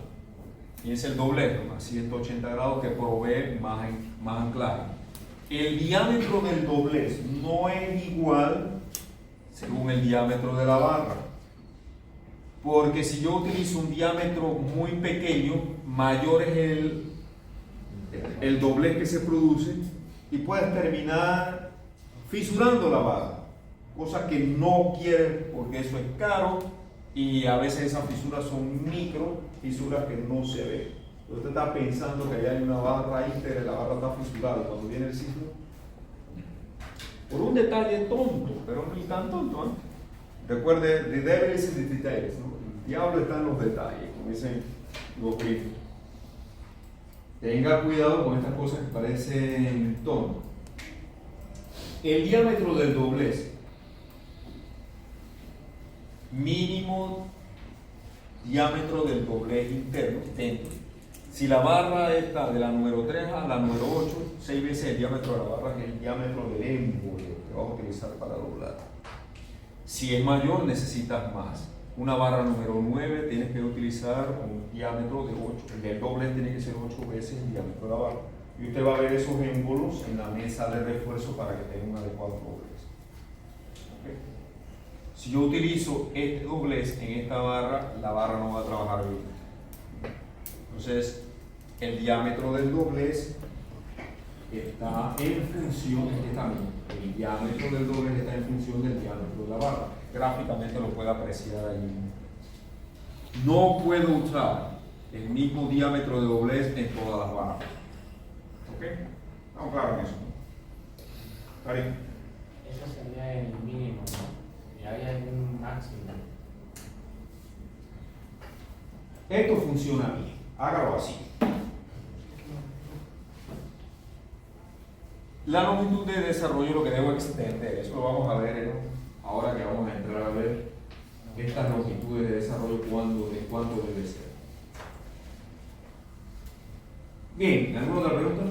Y es el doblez, a 180 grados que provee más anclaje. El diámetro del doblez no es igual según el diámetro de la barra. Porque si yo utilizo un diámetro muy pequeño, mayor es el doblez que se produce y puedes terminar fisurando la barra. Cosa que no quieres porque eso es caro y a veces esas fisuras son micro fisuras que no se ven. Usted está pensando que allá hay una barra íntegra, la barra está fisurada, y cuando viene el sismo, por un detalle tonto, pero ni tan tonto, ¿eh? Recuerde, the devil is in the details, ¿no? El diablo está en los detalles, como dicen los gringos. Tenga cuidado con estas cosas que parecen tontas. El diámetro del doblez, mínimo diámetro del doblez interno dentro. Si la barra está de la número 3 a la número 8, 6 veces el diámetro de la barra, que es el diámetro del émbolo que vamos a utilizar para doblar. Si es mayor, necesitas más. Una barra número 9 tienes que utilizar un diámetro de 8. El del doblez tiene que ser 8 veces el diámetro de la barra. Y usted va a ver esos émbolos en la mesa de refuerzo para que tenga un adecuado doblez. ¿Okay? Si yo utilizo este doblez en esta barra, la barra no va a trabajar bien. Entonces, el diámetro del doblez está en función de este camino. El diámetro del doblez está en función del diámetro de la barra. Gráficamente lo puede apreciar ahí. No puedo usar el mismo diámetro de doblez en todas las barras. ¿Ok? Estamos claros en eso, ¿no? Karim. Eso sería el mínimo, ¿no? Y hay un máximo. Esto funciona bien. Hágalo así. La longitud de desarrollo lo que debo extender, eso lo vamos a ver ahora que vamos a entrar a ver estas longitudes de desarrollo de cuánto debe ser. Bien, ¿alguna otra pregunta?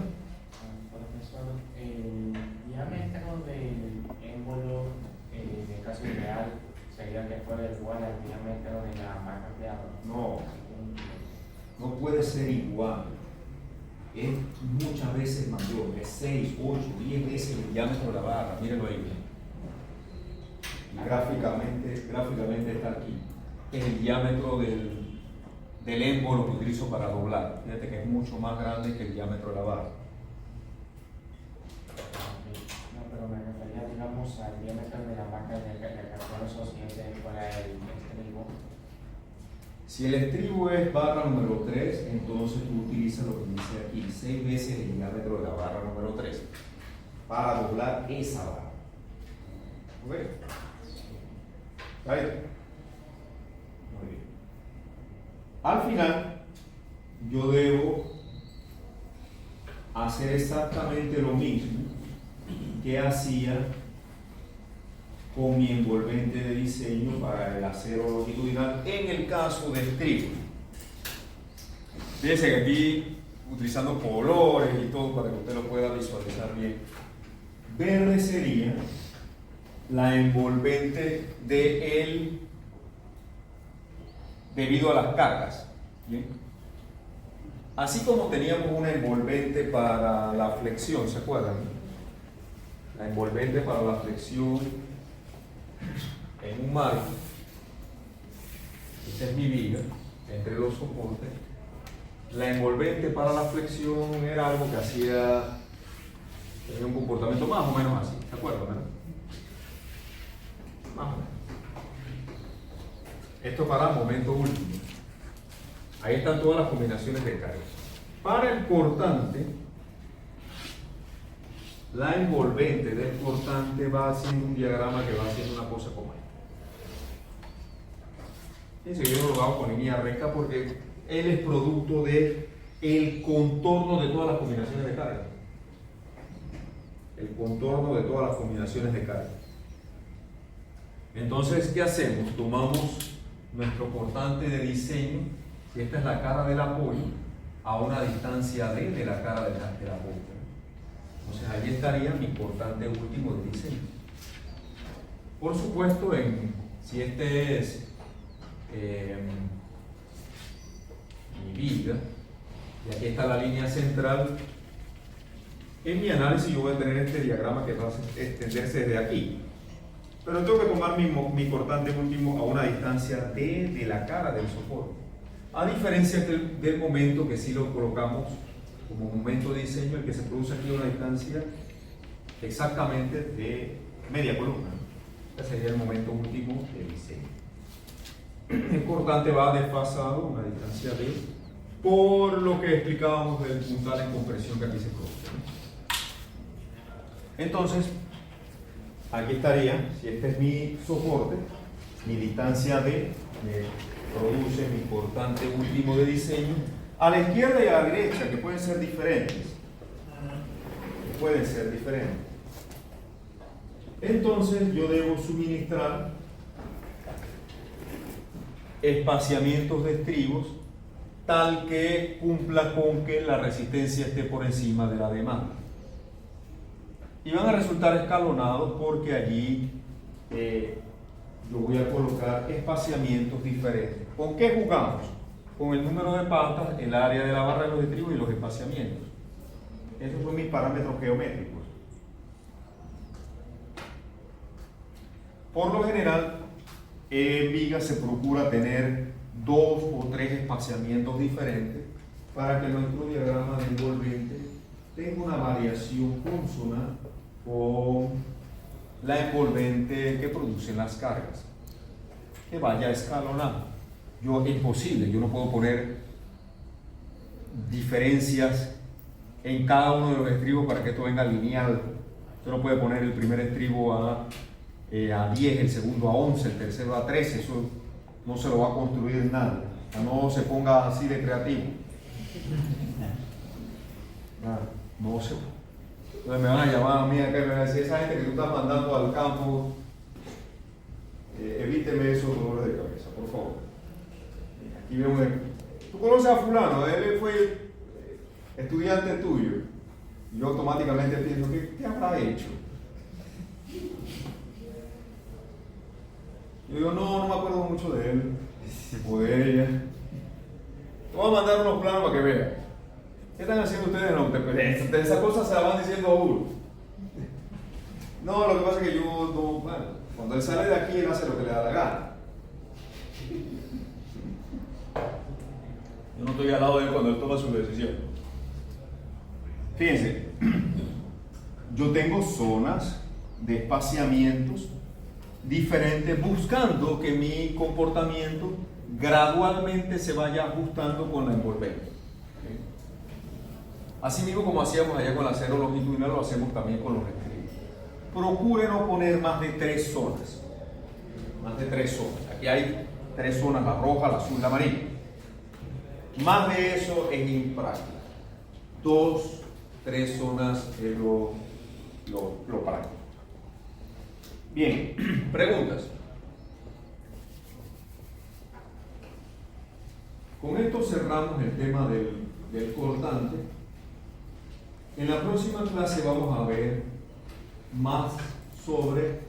Profesor, el diámetro del émbolo en el caso ideal sería que fuera igual al diámetro de la marca empleada. No puede ser igual. Es muchas veces mayor, es 6, 8, 10 veces el diámetro de la barra. Mírenlo ahí bien. Y gráficamente está aquí. Es el diámetro del émbolo que utilizo para doblar. Fíjate que es mucho más grande que el diámetro de la barra. No, pero me refería, digamos, al diámetro de la marca de carbono social fuera el estribo. Si el estribo es barra número 3, entonces tú utilizas lo que dice aquí, 6 veces el diámetro de la barra número 3 para doblar esa barra. ¿Ok? ¿Está bien? Muy bien. Al final, yo debo hacer exactamente lo mismo que hacía con mi envolvente de diseño para el acero longitudinal en el caso del estribo. Fíjense que aquí, utilizando colores y todo para que usted lo pueda visualizar bien, verde sería la envolvente de él debido a las cargas. ¿Bien? Así como teníamos una envolvente para la flexión, ¿se acuerdan? La envolvente para la flexión en un marco. Esta es mi viga entre los soportes. La envolvente para la flexión era algo que tenía un comportamiento más o menos así, ¿se acuerdan? ¿Verdad? Más o menos. Esto para momento último. Ahí están todas las combinaciones de cargas. Para el cortante, la envolvente del cortante va haciendo un diagrama que va haciendo una cosa como esta. Fíjense que yo no lo hago con línea recta porque él es producto del contorno de todas las combinaciones de carga. El contorno de todas las combinaciones de carga. Entonces, ¿qué hacemos? Tomamos nuestro cortante de diseño, si esta es la cara del apoyo, a una distancia de la cara del apoyo. Entonces, ahí estaría mi cortante último de diseño. Por supuesto, si este es mi viga, y aquí está la línea central, en mi análisis yo voy a tener este diagrama que va a extenderse desde aquí. Pero tengo que tomar mi cortante último a una distancia de la cara del soporte. A diferencia del momento que sí lo colocamos como momento de diseño, el que se produce aquí a una distancia exactamente de media columna. Este sería el momento último de diseño. El cortante va desfasado a una distancia de por lo que explicábamos del puntal en compresión que aquí se produce. Entonces, aquí estaría, si este es mi soporte, mi distancia D me produce mi cortante último de diseño, a la izquierda y a la derecha, que pueden ser diferentes. Entonces yo debo suministrar espaciamientos de estribos tal que cumpla con que la resistencia esté por encima de la demanda. Y van a resultar escalonados porque allí yo voy a colocar espaciamientos diferentes. ¿Con qué jugamos? Con el número de patas, el área de la barra de los estribos y los espaciamientos. Esos son mis parámetros geométricos. Por lo general, en vigas se procura tener 2 o 3 espaciamientos diferentes para que nuestro diagrama de envolvente tenga una variación consona con la envolvente que producen las cargas, que vaya escalonando. Es imposible, yo no puedo poner diferencias en cada uno de los estribos para que esto venga lineal. Usted no puede poner el primer estribo a 10, el segundo a 11, el tercero a 13, eso no se lo va a construir nadie. O sea, no se ponga así de creativo. No se. Entonces me van a llamar a mí acá y me van a decir, esa gente que tú estás mandando al campo, evíteme esos dolores de cabeza, por favor. Aquí vemos, tú conoces a fulano, él fue estudiante tuyo. Yo automáticamente pienso, ¿qué habrá hecho? Yo digo, no me acuerdo mucho de él o de ella. Te voy a mandar unos planos para que vean. ¿Qué están haciendo ustedes? No, de esas cosas se las van diciendo a uno. No, lo que pasa es que cuando él sale de aquí, él hace lo que le da la gana. Yo no estoy al lado de él cuando él toma su decisión. Fíjense, yo tengo zonas de espaciamientos diferentes buscando que mi comportamiento gradualmente se vaya ajustando con la envolvente. Así mismo como hacíamos allá con el acero longitudinal, lo hacemos también con los estribos. Procure no poner más de 3 zonas. Aquí hay 3 zonas, la roja, la azul y la amarilla. Más de eso es impráctico. 2, 3 zonas es lo práctico. Bien, preguntas. Con esto cerramos el tema del cortante. En la próxima clase vamos a ver más sobre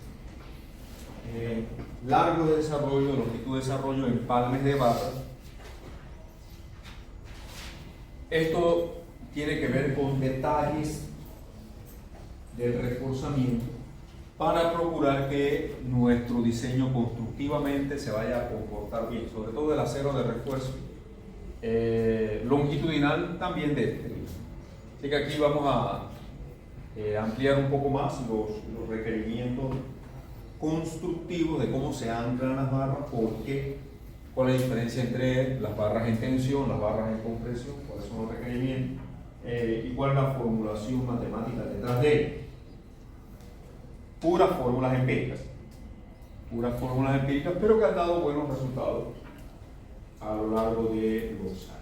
largo de desarrollo, longitud de desarrollo en palmes de barra. Esto tiene que ver con detalles del reforzamiento para procurar que nuestro diseño constructivamente se vaya a comportar bien, sobre todo el acero de refuerzo longitudinal, también de este. Así que aquí vamos a ampliar un poco más los requerimientos constructivos de cómo se anclan las barras, cuál es la diferencia entre las barras en tensión, las barras en compresión, cuáles son los requerimientos y cuál es la formulación matemática detrás de ello. Puras fórmulas empíricas, pero que han dado buenos resultados a lo largo de los años.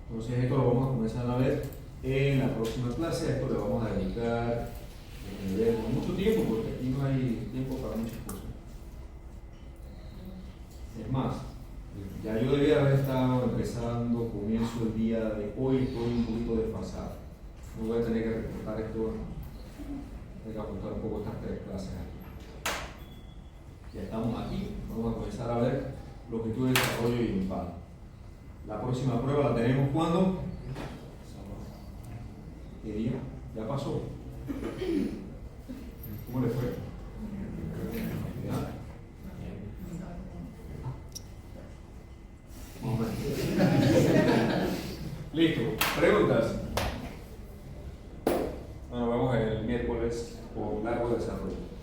Entonces esto lo vamos a comenzar a ver en la próxima clase. A esto le vamos a dedicar mucho tiempo, porque aquí no hay tiempo para muchas cosas. Es más, ya yo debía haber estado empezando, comienzo el día de hoy, estoy un poquito desfasado. No voy a tener que recortar esto, tengo que apuntar un poco estas 3 clases aquí. Ya estamos aquí, vamos a comenzar a ver longitud de desarrollo y impacto. La próxima prueba la tenemos ¿cuándo? ¿Qué día? ¿Ya pasó? ¿Cómo le fue? ¿Ya? Listo. ¿Preguntas? Bueno, vemos el miércoles con largo desarrollo.